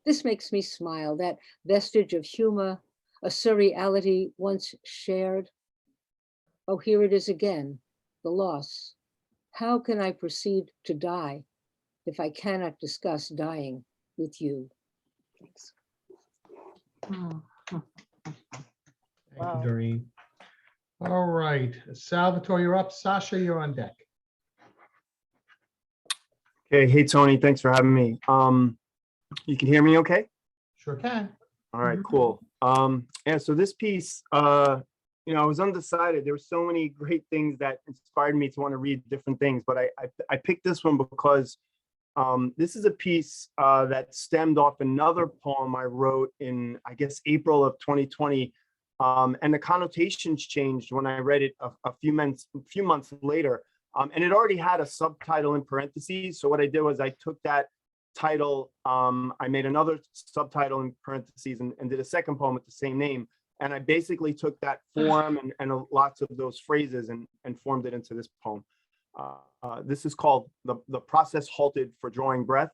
This makes me smile, that vestige of humor, a surreality once shared. Oh, here it is again, the loss. How can I proceed to die if I cannot discuss dying with you? Thanks. Thank Wow. you, Doreen. All right, Salvatore, you're up. Sasha, you're on deck. Okay, hey Tony, thanks for having me. You can hear me okay? Sure can. All right, cool. Yeah, so this piece, you know, I was undecided. There were so many great things that inspired me to want to read different things, but I picked this one because this is a piece that stemmed off another poem I wrote in, I guess, April of 2020. And the connotations changed when I read it a few months later. And it already had a subtitle in parentheses. So what I did was I took that title, I made another subtitle in parentheses and did a second poem with the same name. And I basically took that form and lots of those phrases and formed it into this poem. This is called The Process Halted for Drawing Breath,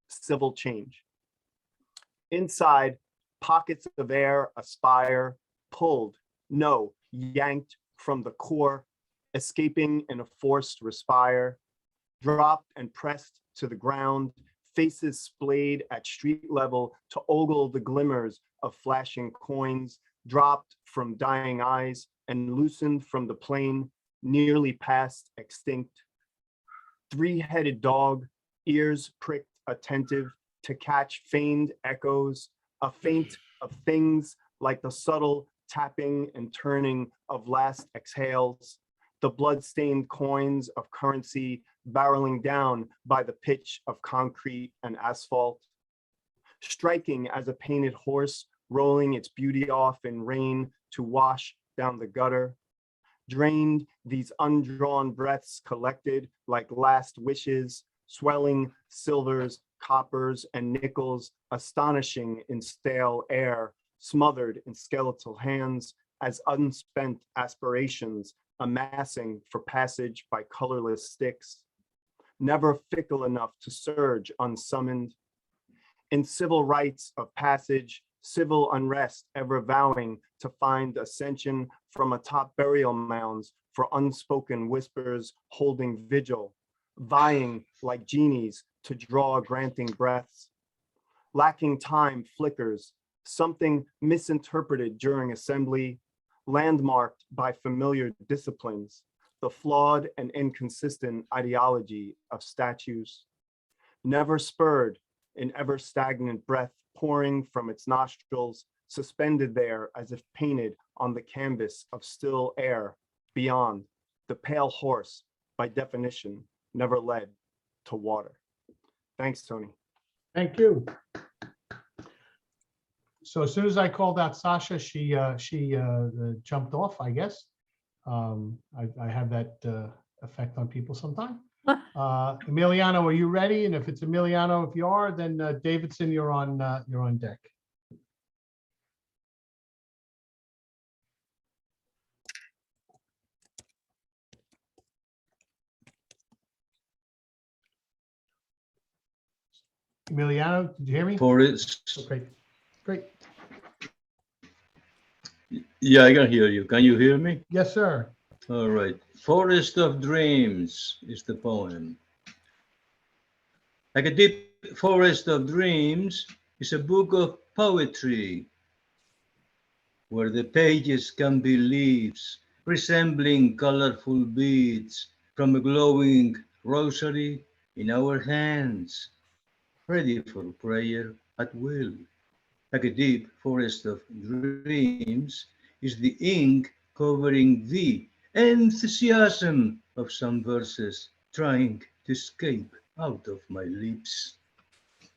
Civil Change. Inside, pockets of air aspire, pulled, no, yanked from the core, escaping in a forced respire, dropped and pressed to the ground, faces splayed at street level to ogle the glimmers of flashing coins, dropped from dying eyes and loosened from the plain, nearly past extinct. Three-headed dog, ears pricked attentive to catch feigned echoes, a feint of things like the subtle tapping and turning of last exhales, the blood-stained coins of currency barreling down by the pitch of concrete and asphalt, striking as a painted horse rolling its beauty off in rain to wash down the gutter, drained these undrawn breaths collected like last wishes, swelling silvers, coppers, and nickels, astonishing in stale air, smothered in skeletal hands as unspent aspirations amassing for passage by colorless sticks, never fickle enough to surge unsummoned. In civil rites of passage, civil unrest ever vowing to find ascension from atop burial mounds for unspoken whispers holding vigil, vying like genies to draw granting breaths. Lacking time flickers, something misinterpreted during assembly, landmarked by familiar disciplines, the flawed and inconsistent ideology of statues, never spurred in ever stagnant breath pouring from its nostrils, suspended there as if painted on the canvas of still air beyond, the pale horse, by definition, never led to water. Thanks, Tony. Thank you. So as soon as I called out Sasha, she jumped off, I guess. I have that effect on people sometimes. Emiliano, are you ready? And if it's Emiliano, if you are, then Davidson, you're on deck. Emiliano, did you hear me? Forest. Okay, great. Yeah, I can hear you. Can you hear me? Yes, sir. All right. Forest of Dreams is the poem. Like a deep forest of dreams is a book of poetry where the pages can be leaves resembling colorful beads from a glowing rosary in our hands, ready for prayer at will. Like a deep forest of dreams is the ink covering the enthusiasm of some verses trying to escape out of my lips.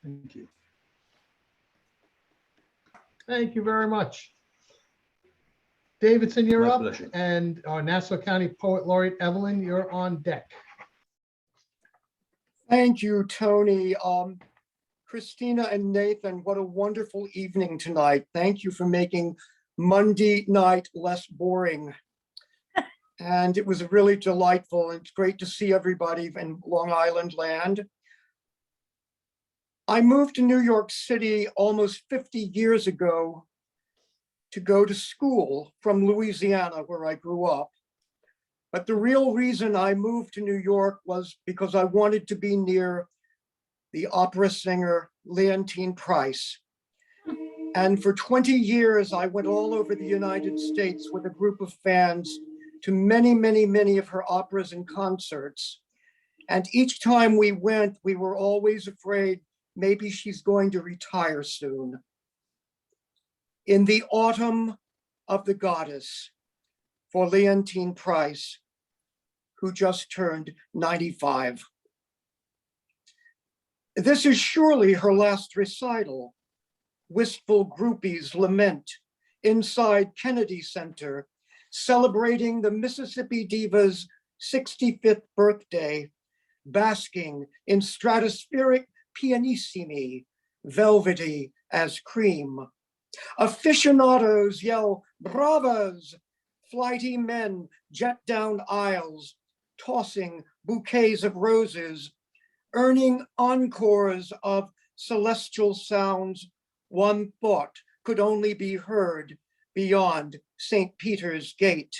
Thank you. Thank you very much. Davidson, you're My up. pleasure. And our Nassau County Poet Laureate, Evelyn, you're on deck. Thank you, Tony. Christina and Nathan, what a wonderful evening tonight. Thank you for making Monday night less boring. And it was really delightful. It's great to see everybody in Long Island land. I moved to New York City almost 50 years ago to go to school from Louisiana, where I grew up. But the real reason I moved to New York was because I wanted to be near the opera singer Leontyne Price. And for 20 years, I went all over the United States with a group of fans to many, many, many of her operas and concerts. And each time we went, we were always afraid maybe she's going to retire soon. In the Autumn of the Goddess for Leontine Price, who just turned 95. This is surely her last recital. Wistful groupies lament inside Kennedy Center, celebrating the Mississippi Diva's 65th birthday, basking in stratospheric pianissimi, velvety as cream. Aficionados yell bravas, flighty men jet down aisles, tossing bouquets of roses, earning encores of celestial sounds one thought could only be heard beyond St. Peter's Gate.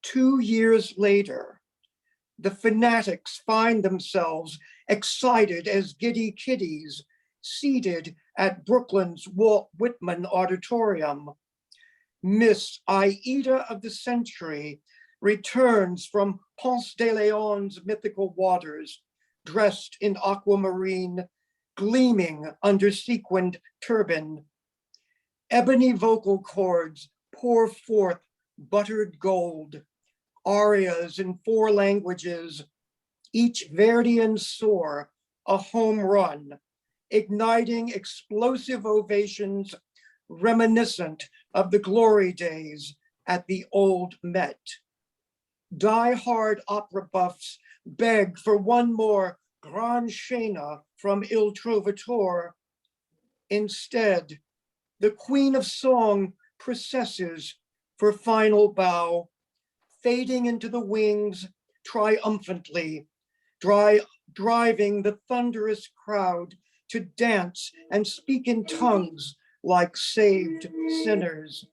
2 years later, the fanatics find themselves excited as giddy kiddies seated at Brooklyn's Walt Whitman Auditorium. Miss Aida of the Century returns from Ponce de Leon's mythical waters, dressed in aquamarine, gleaming under sequined turban. Ebony vocal cords pour forth buttered gold, arias in 4 languages, each Verdian soar a home run, igniting explosive ovations reminiscent of the glory days at the old Met. Die-hard opera buffs beg for one more Gran Scena from Il Trovatore. Instead, the Queen of Song processes for final bow, fading into the wings triumphantly, driving the thunderous crowd to dance and speak in tongues like saved sinners.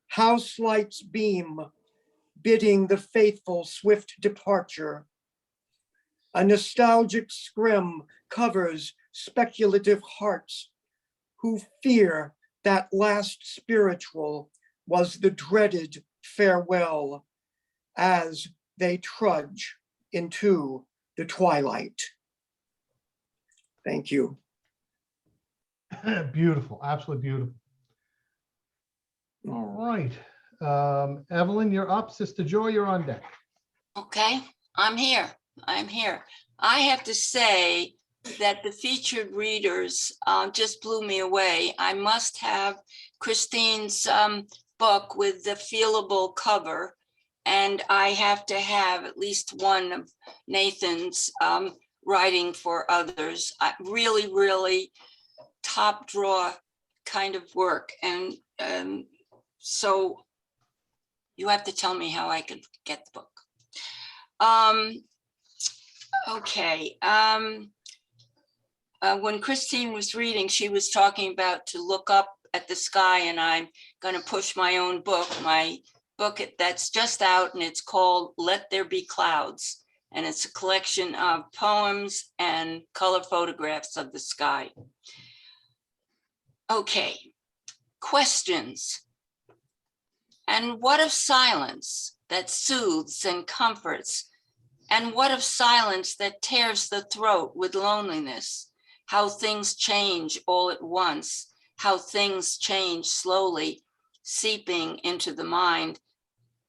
House lights beam, bidding the faithful swift departure. A nostalgic scrim covers speculative hearts who fear that last spiritual was the dreaded farewell as they trudge into the twilight. Thank you. Beautiful, absolutely beautiful. All right. Evelyn, you're up. Sister Joy, you're on deck. Okay, I'm here. I have to say that the featured readers just blew me away. I must have Christine's book with the feelable cover, and I have to have at least one of Nathan's writing for others. Really, really top draw kind of work. And so you have to tell me how I could get the book. Okay. When Christine was reading, she was talking about to look up at the sky, and I'm going to push my own book, that's just out, and it's called Let There Be Clouds. And it's a collection of poems and color photographs of the sky. Okay, questions. And what of silence that soothes and comforts? And what of silence that tears the throat with loneliness? How things change all at once, how things change slowly, seeping into the mind.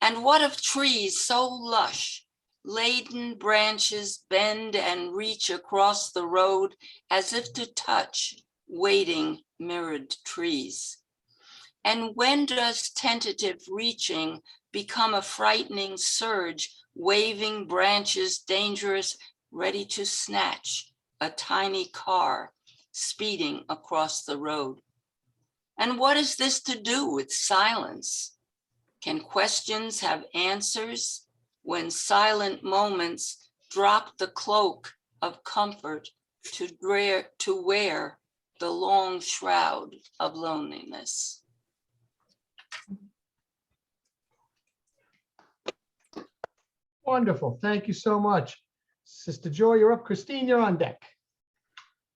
And what of trees so lush, laden branches bend and reach across the road as if to touch waiting mirrored trees? And when does tentative reaching become a frightening surge, waving branches dangerous, ready to snatch a tiny car speeding across the road? And what is this to do with silence? Can questions have answers when silent moments drop the cloak of comfort to wear the long shroud of loneliness? Wonderful. Thank you so much. Sister Joy, you're up. Christine, you're on deck.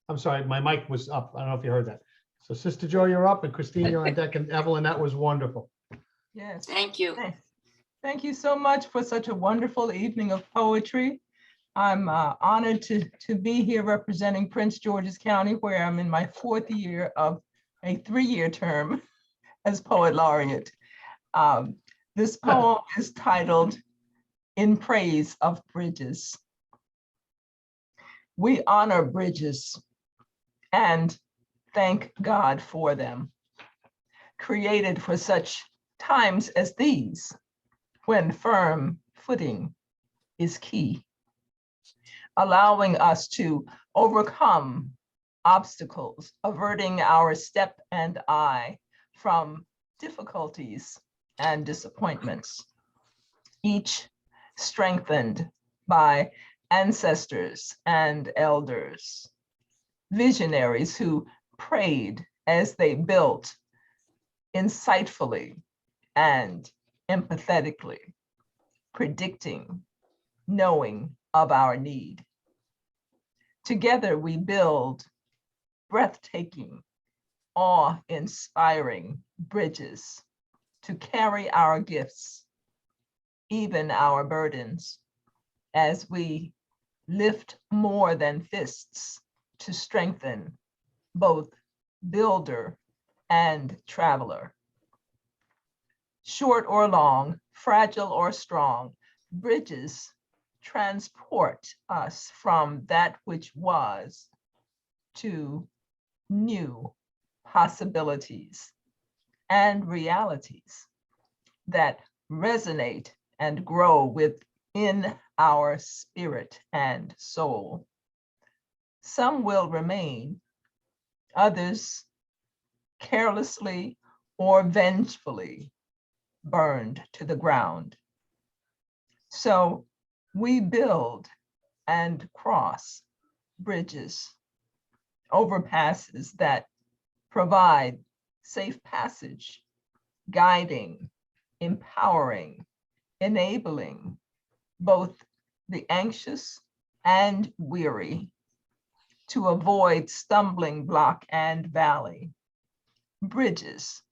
I'm sorry, my mic was up. I don't know if you heard that. So Sister Joy, you're up, and Christine, you're on deck, and Evelyn, that was wonderful. Yes. Thank you. Thank you so much for such a wonderful evening of poetry. I'm honored to be here representing Prince George's County, where I'm in my 4th year of a 3-year term as poet laureate. This poem is titled "In Praise of Bridges." We honor bridges and thank God for them, created for such times as these, when firm footing is key, allowing us to overcome obstacles, averting our step and eye from difficulties and disappointments, each strengthened by ancestors and elders, visionaries who prayed as they built insightfully and empathetically, predicting, knowing of our need. Together we build breathtaking, awe-inspiring bridges to carry our gifts, even our burdens, as we lift more than fists to strengthen both builder and traveler. Short or long, fragile or strong, bridges transport us from that which was to new possibilities and realities that resonate and grow within our spirit and soul. Some will remain, others carelessly or vengefully burned to the ground. So we build and cross bridges, overpasses that provide safe passage, guiding, empowering, enabling both the anxious and weary to avoid stumbling block and valley. Bridges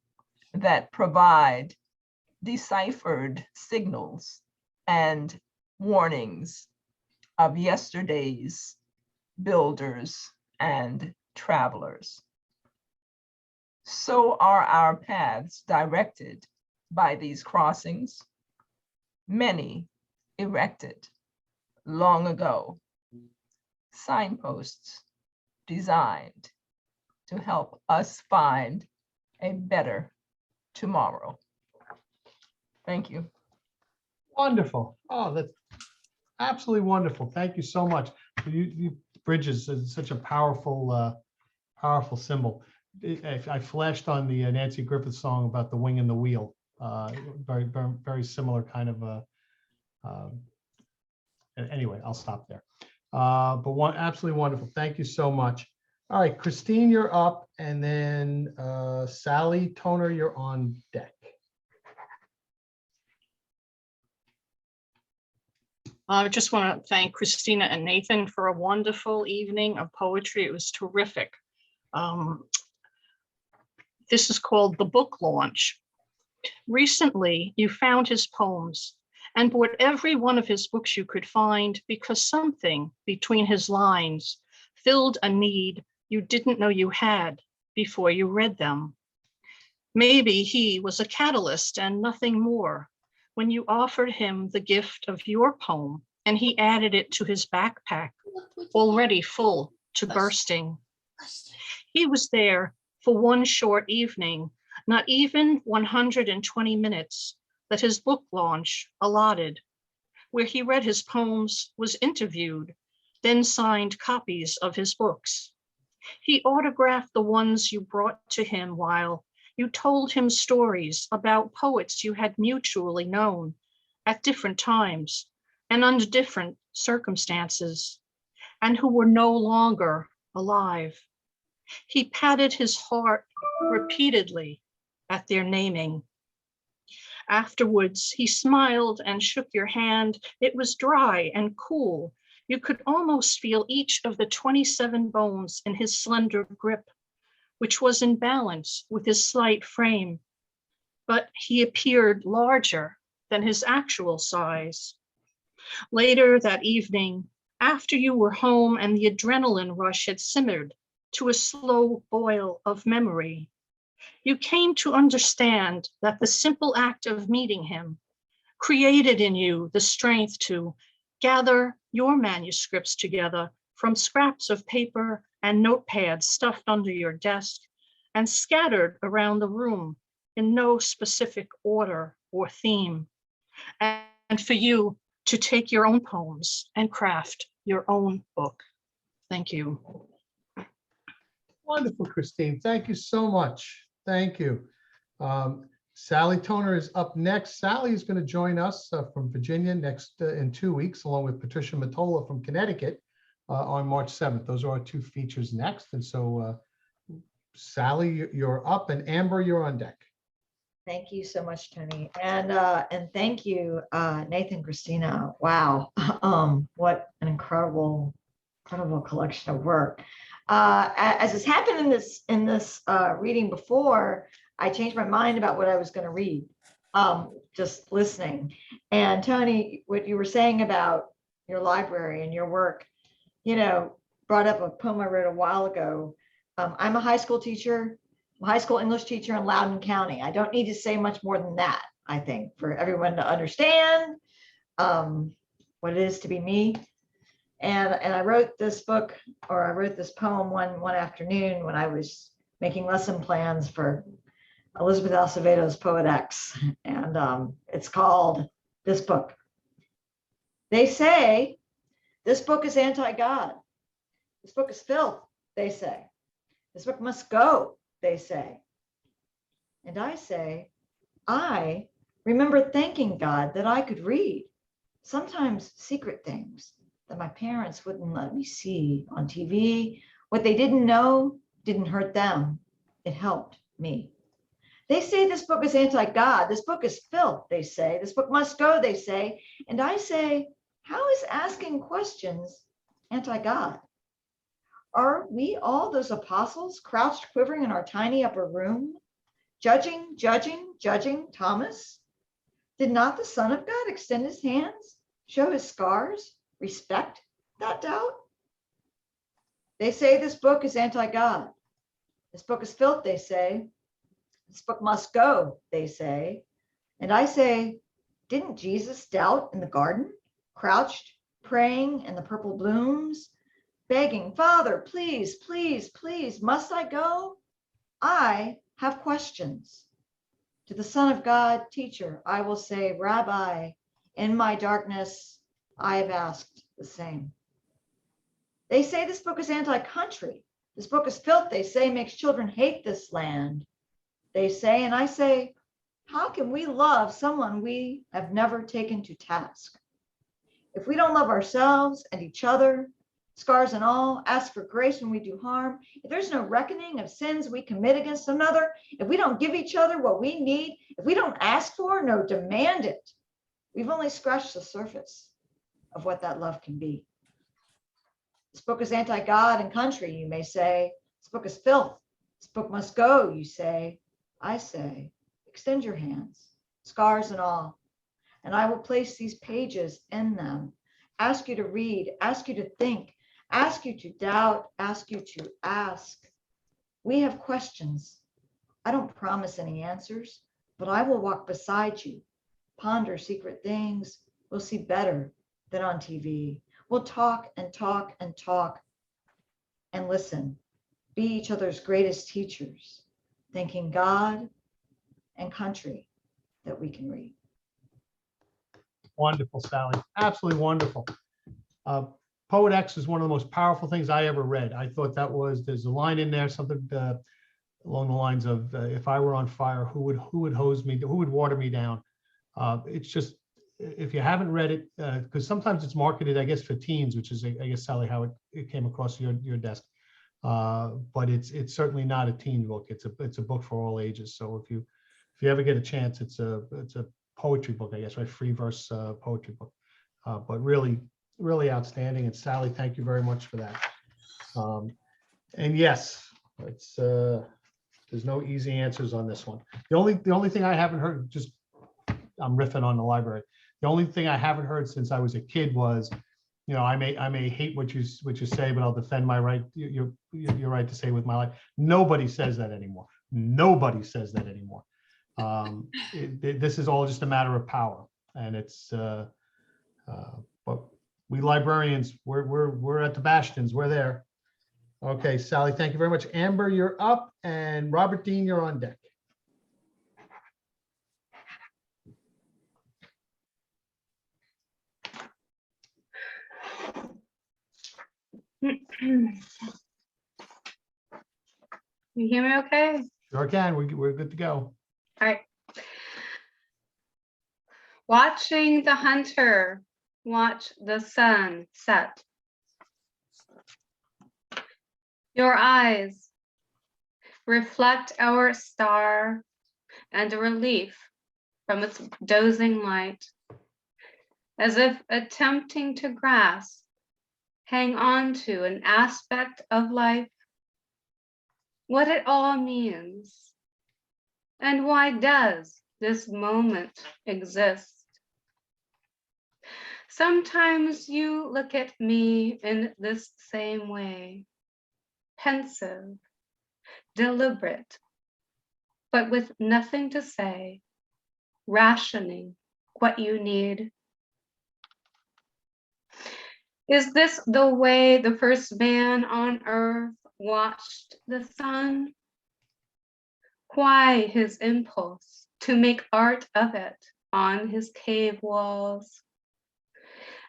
that provide deciphered signals and warnings of yesterday's builders and travelers. So are our paths directed by these crossings, many erected long ago, signposts designed to help us find a better tomorrow. Thank you. Wonderful. Oh, that's absolutely wonderful. Thank you so much. You bridges is such a powerful, powerful symbol. I flashed on the Nancy Griffith song about the wing and the wheel. Very, very, very similar kind of. Anyway, I'll stop there. But absolutely wonderful. Thank you so much. All right, Christine, you're up, and then Sally Toner, you're on deck. I just want to thank Christina and Nathan for a wonderful evening of poetry. It was terrific. This is called The Book Launch. Recently, you found his poems and bought every one of his books you could find because something between his lines filled a need you didn't know you had before you read them. Maybe he was a catalyst and nothing more when you offered him the gift of your poem and he added it to his backpack, already full to bursting. He was there for one short evening, not even 120 minutes that his book launch allotted, where he read his poems, was interviewed, then signed copies of his books. He autographed the ones you brought to him while you told him stories about poets you had mutually known at different times and under different circumstances, and who were no longer alive. He patted his heart repeatedly at their naming. Afterwards, he smiled and shook your hand. It was dry and cool. You could almost feel each of the 27 bones in his slender grip, which was in balance with his slight frame, but he appeared larger than his actual size. Later that evening, after you were home and the adrenaline rush had simmered to a slow boil of memory, you came to understand that the simple act of meeting him created in you the strength to gather your manuscripts together from scraps of paper and notepads stuffed under your desk and scattered around the room in no specific order or theme, and for you to take your own poems and craft your own book. Thank you. Wonderful, Christine. Thank you so much. Thank you. Sally Toner is up next. Sally is going to join us from Virginia next in 2 weeks, along with Patricia Matola from Connecticut on March 7th. Those are our two features next. And so, Sally, you're up, and Amber, you're on deck. Thank you so much, Tony. And thank you, Nathan, Christina. Wow. What an incredible collection of work. As has happened in this reading before, I changed my mind about what I was going to read, just listening. And Tony, what you were saying about your library and your work, brought up a poem I wrote a while ago. I'm a high school teacher, high school English teacher in Loudoun County. I don't need to say much more than that, I think, for everyone to understand what it is to be me. And I wrote this book, or I wrote this poem one afternoon when I was making lesson plans for Elizabeth Acevedo's Poet X. And it's called This Book. They say this book is anti-God. This book is filth, they say. This book must go, they say. And I say, I remember thanking God that I could read, sometimes secret things that my parents wouldn't let me see on TV. What they didn't know didn't hurt them. It helped me. They say this book is anti-God. This book is filth, they say. This book must go, they say. And I say, how is asking questions anti-God? Are we all those apostles crouched quivering in our tiny upper room, judging Thomas? Did not the Son of God extend his hands, show his scars, respect that doubt? They say this book is anti-God. This book is filth, they say. This book must go, they say. And I say, didn't Jesus doubt in the garden, crouched, praying in the purple blooms, begging, Father, please, please, please, must I go? I have questions. To the Son of God, teacher, I will say, Rabbi, in my darkness, I have asked the same. They say this book is anti-country. This book is filth, they say, makes children hate this land. They say, and I say, how can we love someone we have never taken to task? If we don't love ourselves and each other, scars and all, ask for grace when we do harm, if there's no reckoning of sins we commit against another, if we don't give each other what we need, if we don't ask for, no, demand it, we've only scratched the surface of what that love can be. This book is anti-God and country, you may say. This book is filth. This book must go, you say. I say, extend your hands, scars and all, and I will place these pages in them, ask you to read, ask you to think, ask you to doubt, ask you to ask. We have questions. I don't promise any answers, but I will walk beside you, ponder secret things. We'll see better than on TV. We'll talk and talk and talk and listen, be each other's greatest teachers, thanking God and country that we can read. Wonderful, Sally. Absolutely wonderful. Poet X is one of the most powerful things I ever read. I thought there's a line in there, something along the lines of, if I were on fire, who would hose me, who would water me down? It's just, if you haven't read it, because sometimes it's marketed, I guess, for teens, which is, I guess, Sally, how it came across your desk. But it's certainly not a teen book. It's a book for all ages. So if you ever get a chance, it's a poetry book, I guess, right? Free verse poetry book. But really outstanding. And Sally, thank you very much for that. And yes, It's there's no easy answers on this one. The only thing I haven't heard, just I'm riffing on the library. The only thing I haven't heard since I was a kid was, you know, I may hate what you say, but I'll defend my right, your right to say with my life. Nobody says that anymore. Nobody says that anymore. This is all just a matter of power, and it's. But we librarians, we're at the bastions. We're there. Okay, Sally, thank you very much. Amber, you're up, and Robert Dean, you're on deck. You hear me okay? Sure can. We're good to go. All right. Watching the hunter watch the sun set. Your eyes reflect our star and a relief from its dozing light, as if attempting to grasp, hang on to an aspect of life, what it all means, and why does this moment exist? Sometimes you look at me in this same way, pensive, deliberate, but with nothing to say, rationing what you need. Is this the way the first man on earth watched the sun? Why his impulse to make art of it on his cave walls?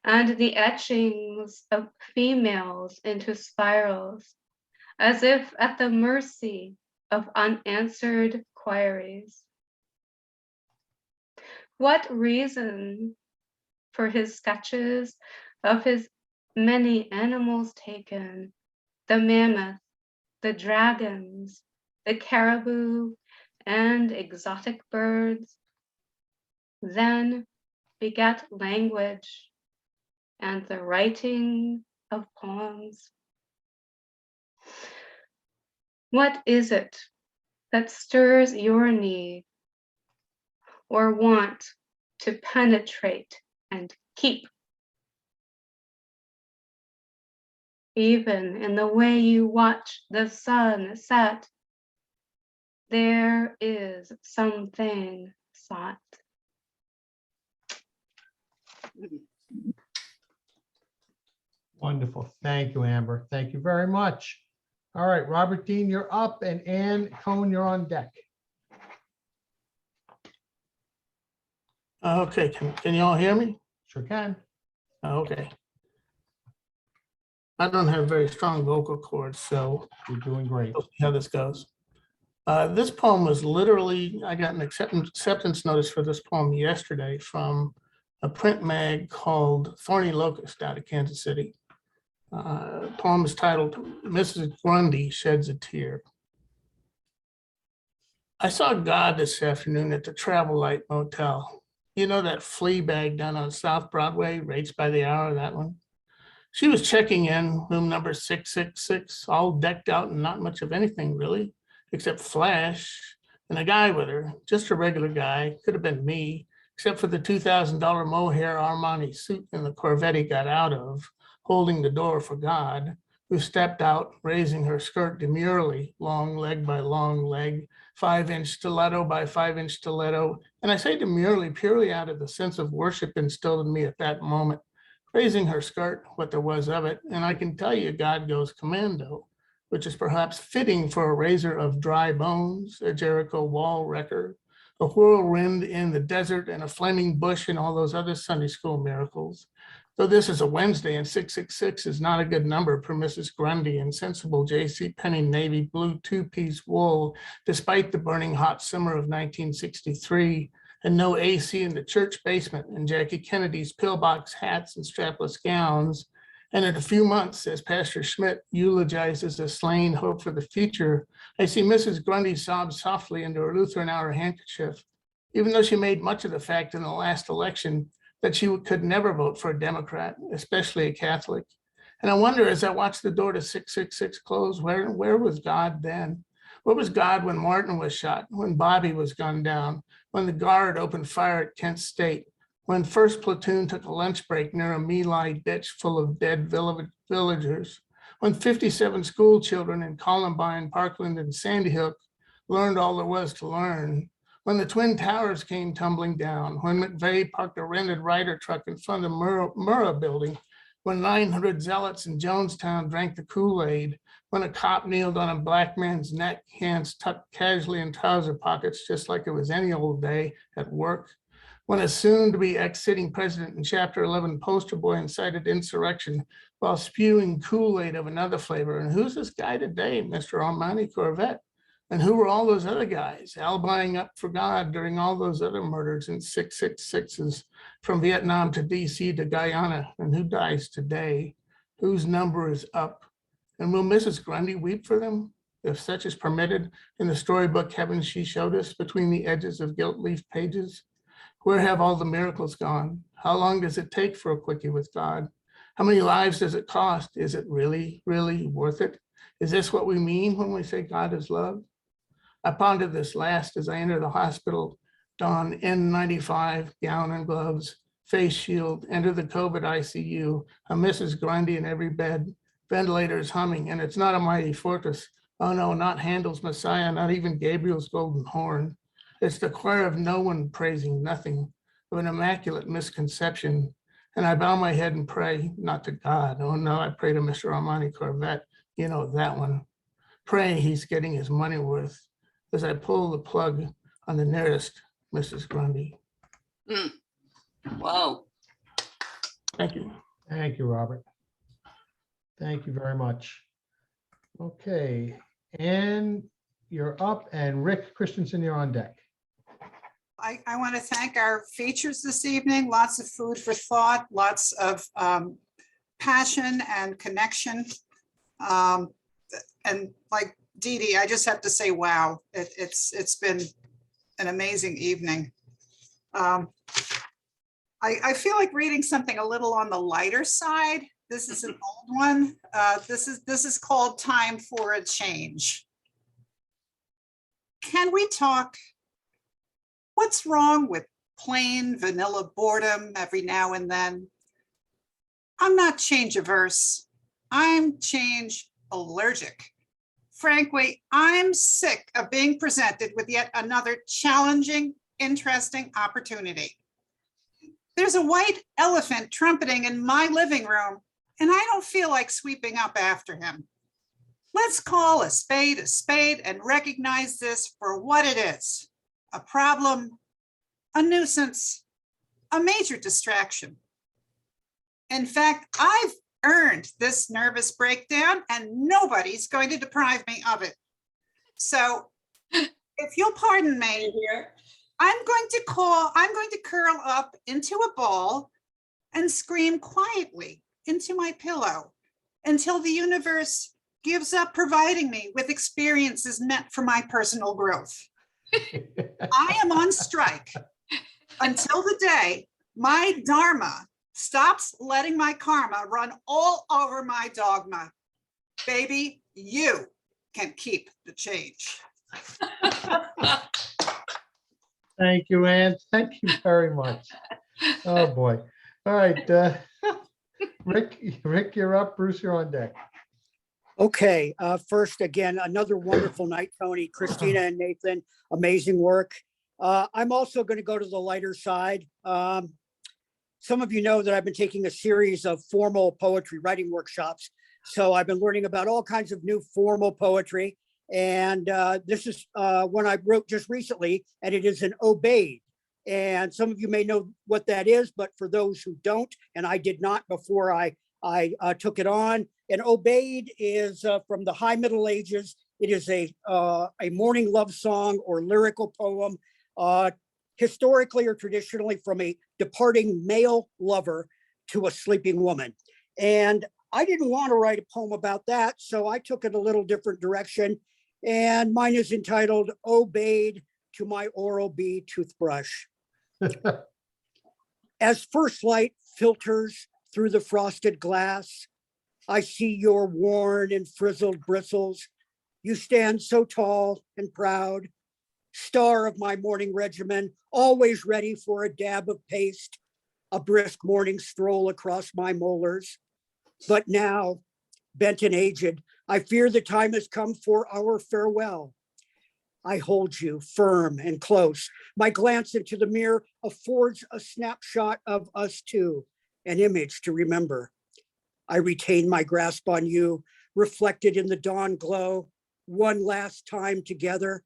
And the etchings of females into spirals, as if at the mercy of unanswered queries. What reason for his sketches of his many animals taken, the mammoth, the dragons, the caribou, and exotic birds, then begat language and the writing of poems? What is it that stirs your need or want to penetrate and keep? Even in the way you watch the sun set, there is something sought. Wonderful. Thank you, Amber. Thank you very much. All right, Robert Dean, you're up, and Ann Cohn, you're on deck. Okay, can you all hear me? Sure can. Okay. I don't have very strong vocal cords, so you're doing great. We'll see how this goes. This poem was literally, I got an acceptance notice for this poem yesterday from a print mag called Thorny Locust out of Kansas City. Poem is titled Mrs. Grundy Sheds a Tear. I saw God this afternoon at the Travel Light Motel. You know that flea bag down on South Broadway, rates by the hour, that one? She was checking in, room number 666, all decked out and not much of anything really, except flash, and a guy with her, just a regular guy, could have been me, except for the $2,000 mohair Armani suit in the Corvette he got out of, holding the door for God, who stepped out, raising her skirt demurely, long leg by long leg, 5-inch stiletto by 5-inch stiletto. And I say demurely purely out of the sense of worship instilled in me at that moment, raising her skirt, what there was of it. And I can tell you, God goes commando, which is perhaps fitting for a raiser of dry bones, a Jericho wall wrecker, a whirlwind in the desert, and a flaming bush, and all those other Sunday school miracles. Though this is a Wednesday and 666 is not a good number for Mrs. Grundy and sensible J.C. Penney navy blue two-piece wool, despite the burning hot summer of 1963 and no AC in the church basement and Jackie Kennedy's pillbox hats and strapless gowns. And in a few months, as Pastor Schmidt eulogizes a slain hope for the future, I see Mrs. Grundy sob softly into her Lutheran hour handkerchief, even though she made much of the fact in the last election that she could never vote for a Democrat, especially a Catholic. And I wonder, as I watched the door to 666 close, where was God then? Where was God when Martin was shot, when Bobby was gunned down, when the Guard opened fire at Kent State, when first platoon took a lunch break near a My Lai ditch full of dead villagers, when 57 school children in Columbine, Parkland, and Sandy Hook learned all there was to learn, when the Twin Towers came tumbling down, when McVeigh parked a rented Ryder truck in front of the Murrah building, when 900 zealots in Jonestown drank the Kool-Aid, when a cop kneeled on a black man's neck, hands tucked casually in trouser pockets, just like it was any old day at work, when a soon-to-be ex-sitting president and Chapter 11 poster boy incited insurrection while spewing Kool-Aid of another flavor. And who's this guy today, Mr. Armani Corvette? And who were all those other guys alibiing up for God during all those other murders in 666s from Vietnam to DC to Guyana? And who dies today? Whose number is up? And will Mrs. Grundy weep for them, if such is permitted in the storybook heaven she showed us between the edges of gilt-leaf pages? Where have all the miracles gone? How long does it take for a quickie with God? How many lives does it cost? Is it really, really worth it? Is this what we mean when we say God is love? I pondered this last as I entered the hospital, don N95, gown and gloves, face shield, enter the COVID ICU, a Mrs. Grundy in every bed, ventilators humming, and it's not a mighty fortress. Oh no, not Handel's Messiah, not even Gabriel's golden horn. It's the choir of no one praising nothing, of an immaculate misconception. And I bow my head and pray, not to God. Oh no, I pray to Mr. Armani Corvette, you know, that one. Pray he's getting his money worth as I pull the plug on the nearest Mrs. Grundy. Whoa. Thank you. Thank you, Robert. Thank you very much. Okay, and you're up, and Rick Christensen, you're on deck. I want to thank our features this evening. Lots of food for thought, lots of passion and connection. And like Dee Dee, I just have to say, wow, it's been an amazing evening. I feel like reading something a little on the lighter side. This is an old one. This is called Time for a Change. Can we talk? What's wrong with plain vanilla boredom every now and then? I'm not change averse. I'm change allergic. Frankly, I'm sick of being presented with yet another challenging, interesting opportunity. There's a white elephant trumpeting in my living room, and I don't feel like sweeping up after him. Let's call a spade and recognize this for what it is: a problem, a nuisance, a major distraction. In fact, I've earned this nervous breakdown and nobody's going to deprive me of it. So if you'll pardon me, I'm going to curl up into a ball and scream quietly into my pillow until the universe gives up providing me with experiences meant for my personal growth. I am on strike until the day my dharma stops letting my karma run all over my dogma. Baby, you can keep the change. Thank you, Ann. Thank you very much. Oh, boy. All right, Rick, you're up. Bruce, you're on deck. Okay, first, again, another wonderful night, Tony, Christina, and Nathan. Amazing work. I'm also going to go to the lighter side. Some of you know that I've been taking a series of formal poetry writing workshops. So I've been learning about all kinds of new formal poetry. And this is one I wrote just recently, and it is an obeyed. And some of you may know what that is, but for those who don't, and I did not before I took it on, an obeyed is from the High Middle Ages. It is a morning love song or lyrical poem, historically or traditionally from a departing male lover to a sleeping woman. And I didn't want to write a poem about that, so I took it a little different direction. And mine is entitled Obeyed to My Oral-B Toothbrush. As first light filters through the frosted glass, I see your worn and frizzled bristles. You stand so tall and proud, star of my morning regimen, always ready for a dab of paste, a brisk morning stroll across my molars. But now, bent and aged, I fear the time has come for our farewell. I hold you firm and close. My glance into the mirror affords a snapshot of us two, an image to remember. I retain my grasp on you, reflected in the dawn glow, one last time together,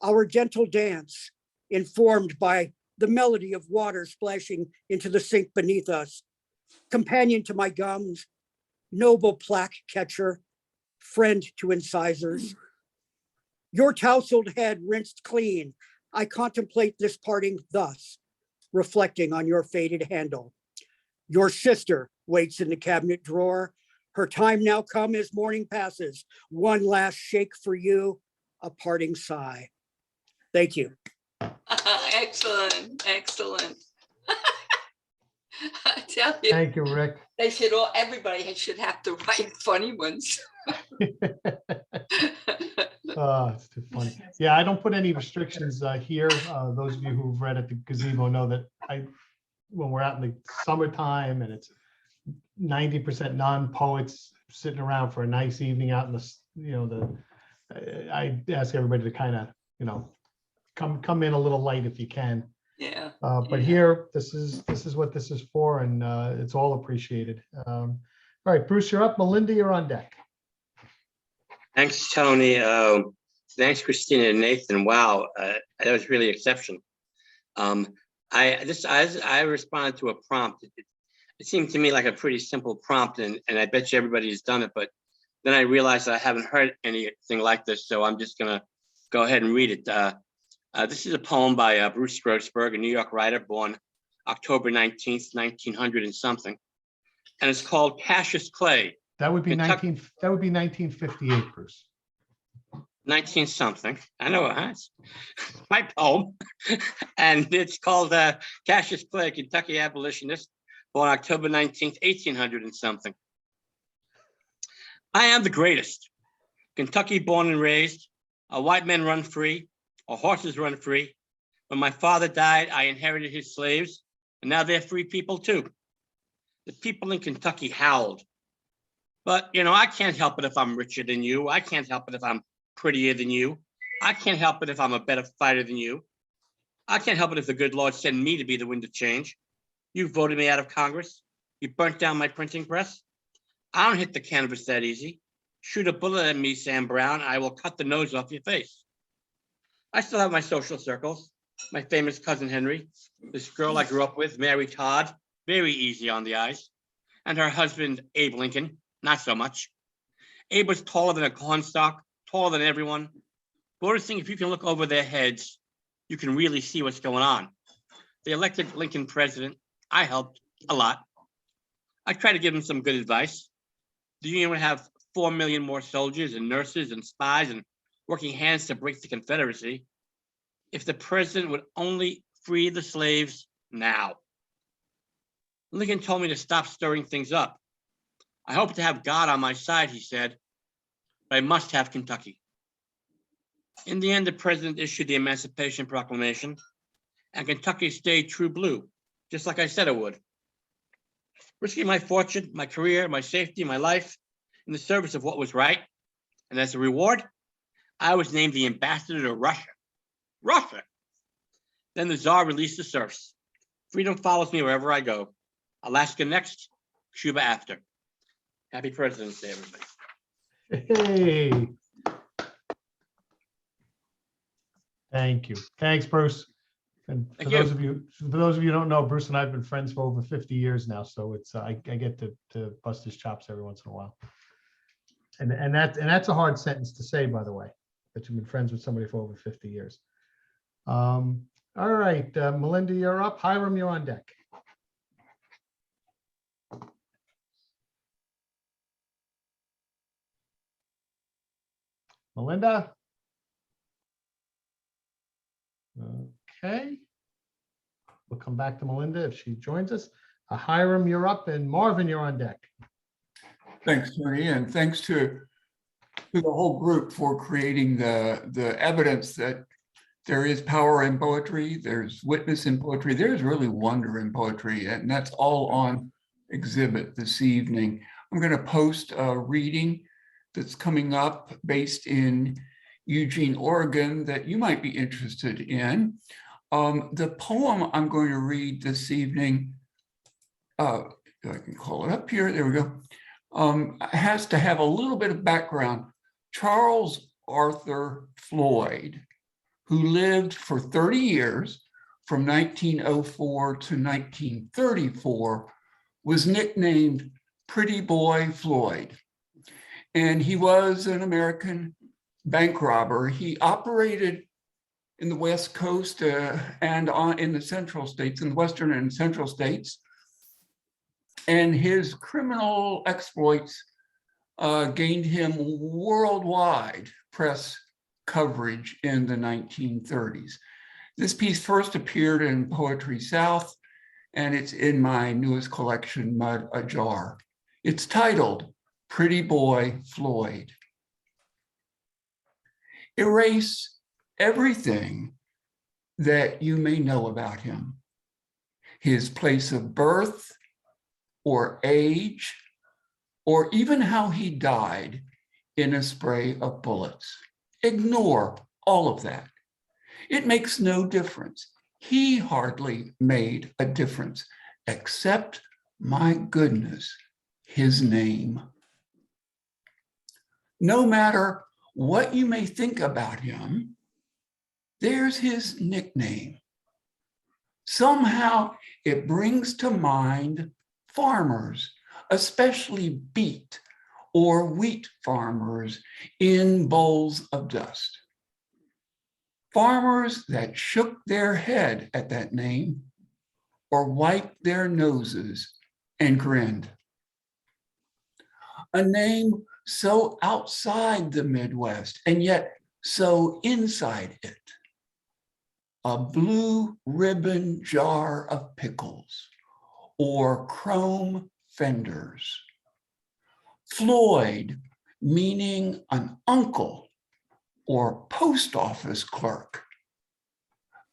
our gentle dance, informed by the melody of water splashing into the sink beneath us, companion to my gums, noble plaque catcher, friend to incisors. Your tousled head rinsed clean, I contemplate this parting thus, reflecting on your faded handle. Your sister waits in the cabinet drawer. Her time now come as morning passes. One last shake for you, a parting sigh. Thank you. Excellent, excellent. I tell you. Thank you, Rick. They should everybody should have to write funny ones. Oh, it's too funny. Yeah, I don't put any restrictions here. Those of you who've read at the gazebo know that when we're out in the summertime and it's 90% non-poets sitting around for a nice evening out in the, I ask everybody to kind of, come in a little light if you can. Yeah. But here, this is what this is for, and it's all appreciated. All right, Bruce, you're up. Melinda, you're on deck. Thanks, Tony. Thanks, Christina and Nathan. Wow, that was really exceptional. I responded to a prompt. It seemed to me like a pretty simple prompt, and I bet you everybody's done it. But then I realized I haven't heard anything like this, so I'm just gonna go ahead and read it. This is a poem by Bruce Grossberg, a New York writer, born October 19th, 1900 and something, and it's called Cassius Clay. That would be 1958, Bruce. 19 something. I know it's my poem. And it's called Cassius Clay, Kentucky abolitionist, born October 19th, 1800 and something. I am the greatest. Kentucky born and raised. White men run free, or horses run free. When my father died, I inherited his slaves, and now they're free people too. The people in Kentucky howled. But, I can't help it if I'm richer than you. I can't help it if I'm prettier than you. I can't help it if I'm a better fighter than you. I can't help it if the good Lord sent me to be the wind of change. You voted me out of Congress. You burnt down my printing press. I don't hit the canvas that easy. Shoot a bullet at me, Sam Brown. I will cut the nose off your face. I still have my social circles. My famous cousin Henry, this girl I grew up with, Mary Todd, very easy on the eyes, and her husband, Abe Lincoln, not so much. Abe was taller than a cornstalk, taller than everyone. Voters think if you can look over their heads, you can really see what's going on. They elected Lincoln president. I helped a lot. I tried to give him some good advice. The Union would have 4 million more soldiers and nurses and spies and working hands to break the Confederacy if the president would only free the slaves now. Lincoln told me to stop stirring things up. I hope to have God on my side, he said, but I must have Kentucky. In the end, the president issued the Emancipation Proclamation, and Kentucky stayed true blue, just like I said it would. Risking my fortune, my career, my safety, my life, in the service of what was right. And as a reward, I was named the ambassador to Russia. Russia! Then the Tsar released the serfs. Freedom follows me wherever I go. Alaska next, Cuba after. Happy President's Day, everybody. Hey. Thank you. Thanks, Bruce. And for those of you who don't know, Bruce and I have been friends for over 50 years now, so it's I get to bust his chops every once in a while. And that's a hard sentence to say, by the way, that you've been friends with somebody for over 50 years. All right, Melinda, you're up. Hiram, you're on deck. Melinda? Okay. We'll come back to Melinda if she joins us. Hiram, you're up, and Marvin, you're on deck. Thanks, Tony, and thanks to the whole group for creating the evidence that there is power in poetry, there's witness in poetry, there's really wonder in poetry, and that's all on exhibit this evening. I'm going to post a reading that's coming up based in Eugene, Oregon, that you might be interested in. The poem I'm going to read this evening, if I can call it up here, there we go, has to have a little bit of background. Charles Arthur Floyd, who lived for 30 years from 1904 to 1934, was nicknamed Pretty Boy Floyd. And he was an American bank robber. He operated in the West Coast and in the central states, in the Western and central states. And his criminal exploits gained him worldwide press coverage in the 1930s. This piece first appeared in Poetry South, and it's in my newest collection, Mud Ajar. It's titled Pretty Boy Floyd. Erase everything that you may know about him, his place of birth or age, or even how he died in a spray of bullets. Ignore all of that. It makes no difference. He hardly made a difference, except, my goodness, his name. No matter what you may think about him, there's his nickname. Somehow it brings to mind farmers, especially beet or wheat farmers in bowls of dust. Farmers that shook their head at that name or wiped their noses and grinned. A name so outside the Midwest and yet so inside it. A blue ribbon jar of pickles or chrome fenders. Floyd, meaning an uncle or post office clerk,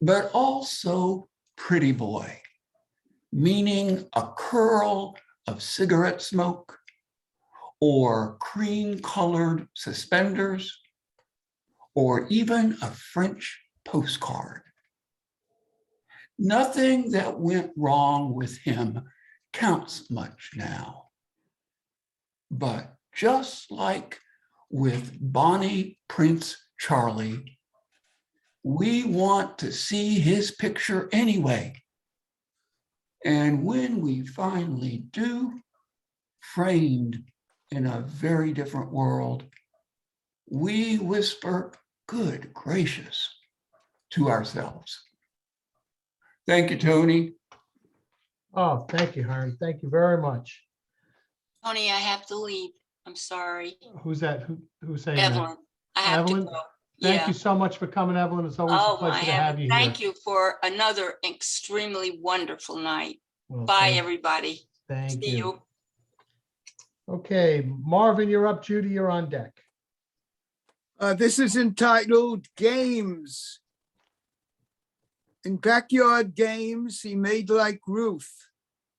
but also pretty boy, meaning a curl of cigarette smoke or cream-colored suspenders, or even a French postcard. Nothing that went wrong with him counts much now. But just like with Bonnie Prince Charlie, we want to see his picture anyway. And when we finally do, framed in a very different world, we whisper, good gracious, to ourselves. Thank you, Tony. Oh, thank you, Hiram. Thank you very much. Tony, I have to leave. I'm sorry. Who's that? Who's saying that? Evelyn, I have Evelyn? to go. Thank Yeah. you so much for coming, Evelyn. It's always a Oh, pleasure my to have heaven. you here. Thank you for another extremely wonderful night. Well, Bye, everybody. Thank See you. Okay, Marvin, you're up. Judy, you're on deck. This is entitled Games. In backyard games, he made like Ruth,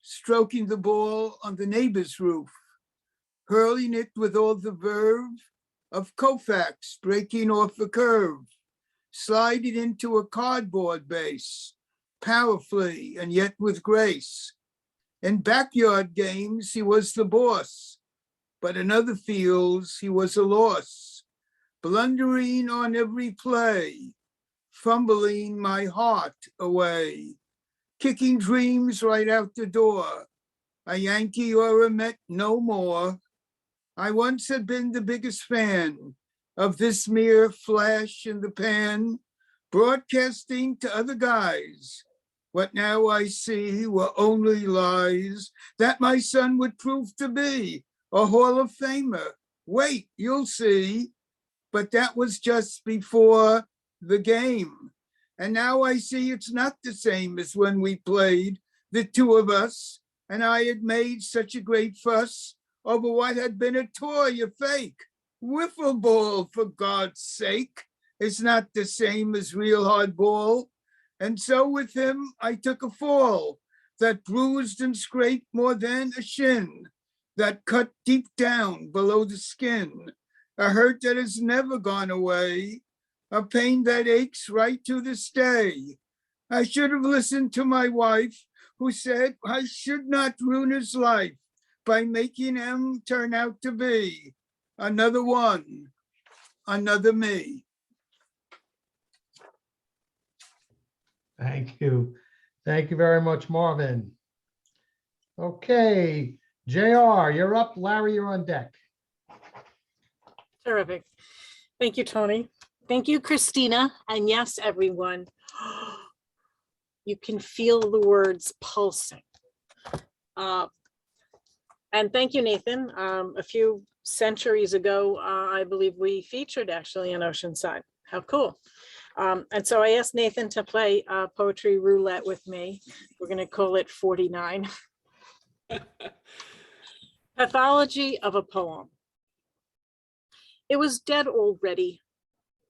stroking the ball on the neighbor's roof, hurling it with all the verve of Koufax breaking off a curve, slide it into a cardboard base, powerfully and yet with grace. In backyard games, he was the boss, but in other fields, he was a loss, blundering on every play, fumbling my heart away, kicking dreams right out the door, a Yankee or a Met no more. I once had been the biggest fan of this mere flash in the pan, broadcasting to other guys. What now I see were only lies, that my son would prove to be a Hall of Famer. Wait, you'll see. But that was just before the game. And now I see it's not the same as when we played, the two of us, and I had made such a great fuss over what had been a toy, a fake. Wiffle ball, for God's sake. It's not the same as real hard ball. And so with him, I took a fall that bruised and scraped more than a shin, that cut deep down below the skin, a hurt that has never gone away, a pain that aches right to this day. I should have listened to my wife, who said I should not ruin his life by making him turn out to be another one, another me. Thank you. Thank you very much, Marvin. Okay, JR, you're up. Larry, you're on deck. Terrific. Thank you, Tony. Thank you, Christina. And yes, everyone, you can feel the words pulsing. And thank you, Nathan. A few centuries ago, I believe we featured actually in Oceanside. How cool. And so I asked Nathan to play poetry roulette with me. We're going to call it 49. Pathology of a poem. It was dead already,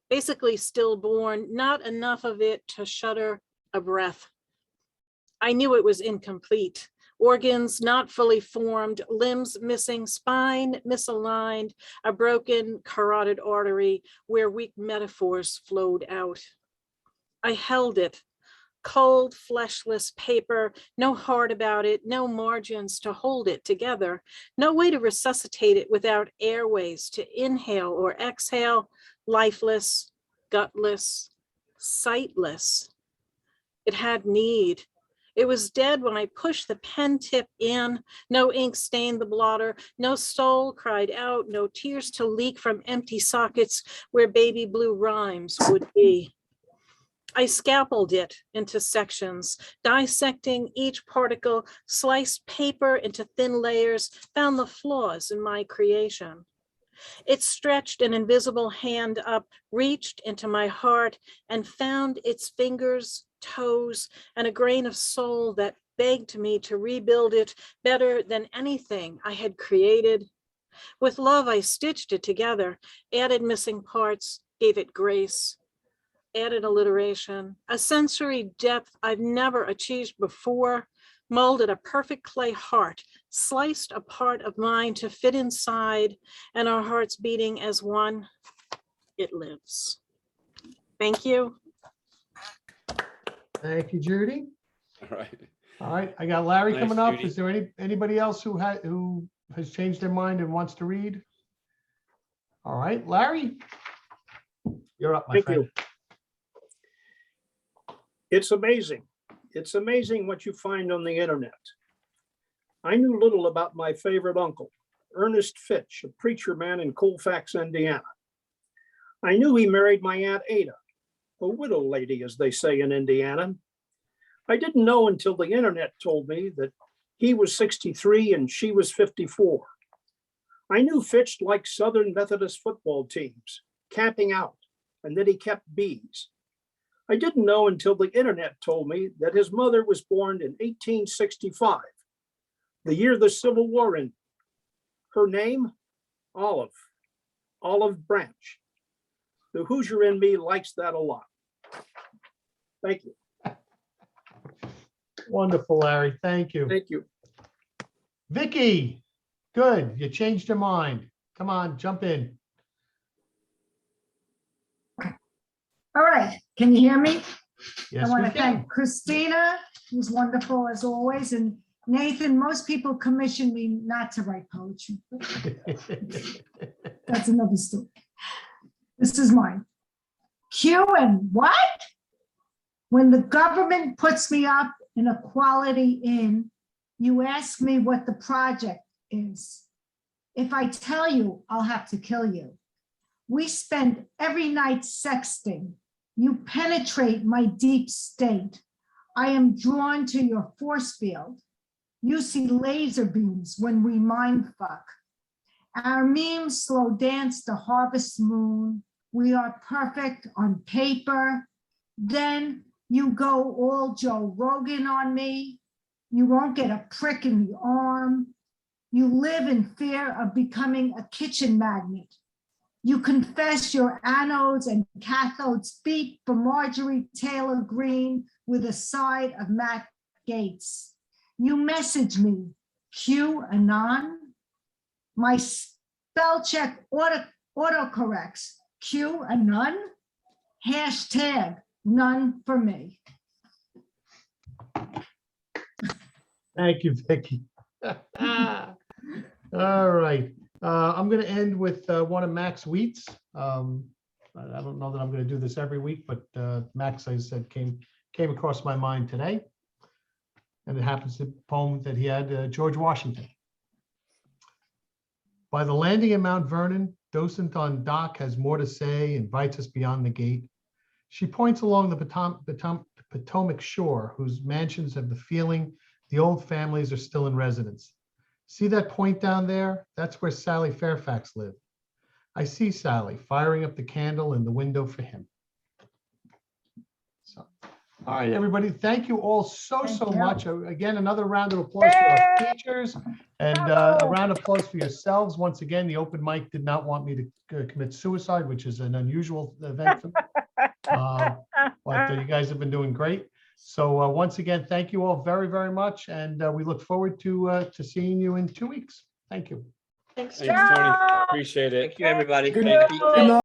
basically stillborn, not enough of it to shudder a breath. I knew it was incomplete. Organs not fully formed, limbs missing, spine misaligned, a broken carotid artery where weak metaphors flowed out. I held it, cold, fleshless paper, no heart about it, no margins to hold it together, no way to resuscitate it without airways to inhale or exhale, lifeless, gutless, sightless. It had need. It was dead when I pushed the pen tip in. No ink stained the blotter. No soul cried out. No tears to leak from empty sockets where baby blue rhymes would be. I scalpeled it into sections, dissecting each particle, sliced paper into thin layers, found the flaws in my creation. It stretched an invisible hand up, reached into my heart, and found its fingers, toes, and a grain of soul that begged me to rebuild it better than anything I had created. With love, I stitched it together, added missing parts, gave it grace, added alliteration, a sensory depth I've never achieved before, molded a perfect clay heart, sliced a part of mine to fit inside, and our hearts beating as one. It lives. Thank you. Thank you, Judy. All right. All right, I got Larry Nice, coming up. Judy. Is there anybody else who has changed their mind and wants to read? All right, Larry, you're up, my Thank friend. you. It's amazing. It's amazing what you find on the internet. I knew little about my favorite uncle, Ernest Fitch, a preacher man in Colfax, Indiana. I knew he married my Aunt Ada, a widow lady, as they say in Indiana. I didn't know until the internet told me that he was 63 and she was 54. I knew Fitch liked Southern Methodist football teams, camping out, and that he kept bees. I didn't know until the internet told me that his mother was born in 1865, the year the Civil War ended. Her name, Olive Branch. The Hoosier in me likes that a lot. Thank you. Wonderful, Larry. Thank you. Thank you. Vicky, good. You changed your mind. Come on, jump in. All right, can you hear me? Yes, I want we to can. thank Christina, who's wonderful as always, and Nathan. Most people commission me not to write poetry. That's another story. This is mine. Q and what? When the government puts me up in a Quality Inn, you ask me what the project is. If I tell you, I'll have to kill you. We spend every night sexting. You penetrate my deep state. I am drawn to your force field. You see laser beams when we mind fuck. Our memes slow dance the harvest moon. We are perfect on paper. Then you go all Joe Rogan on me. You won't get a prick in the arm. You live in fear of becoming a kitchen magnet. You confess your anodes and cathodes beat for Marjorie Taylor Greene with a side of Matt Gates. You message me, Q Anon. My spell check autocorrects, Q Anon, hashtag none for me. Thank you, Vicky. All right. I'm going to end with one of Max Wheat's. I don't know that I'm going to do this every week, but Max, I said, came across my mind today. And it happens to be a poem that he had, George Washington. By the landing in Mount Vernon, docent on dock has more to say, invites us beyond the gate. She points along the Potomac shore, whose mansions have the feeling the old families are still in residence. See that point down there? That's where Sally Fairfax lived. I see Sally firing up the candle in the window for him. So, all right, everybody, thank you all so much. Again, another round of applause for our teachers and a round of applause for yourselves. Once again, the open mic did not want me to commit suicide, which is an unusual event for me. But you guys have been doing great. So once again, thank you all very, very much. And we look forward to seeing you in 2 weeks. Thank you. Thanks, Tony. Appreciate it. Thank you, everybody. Good Thank you. night.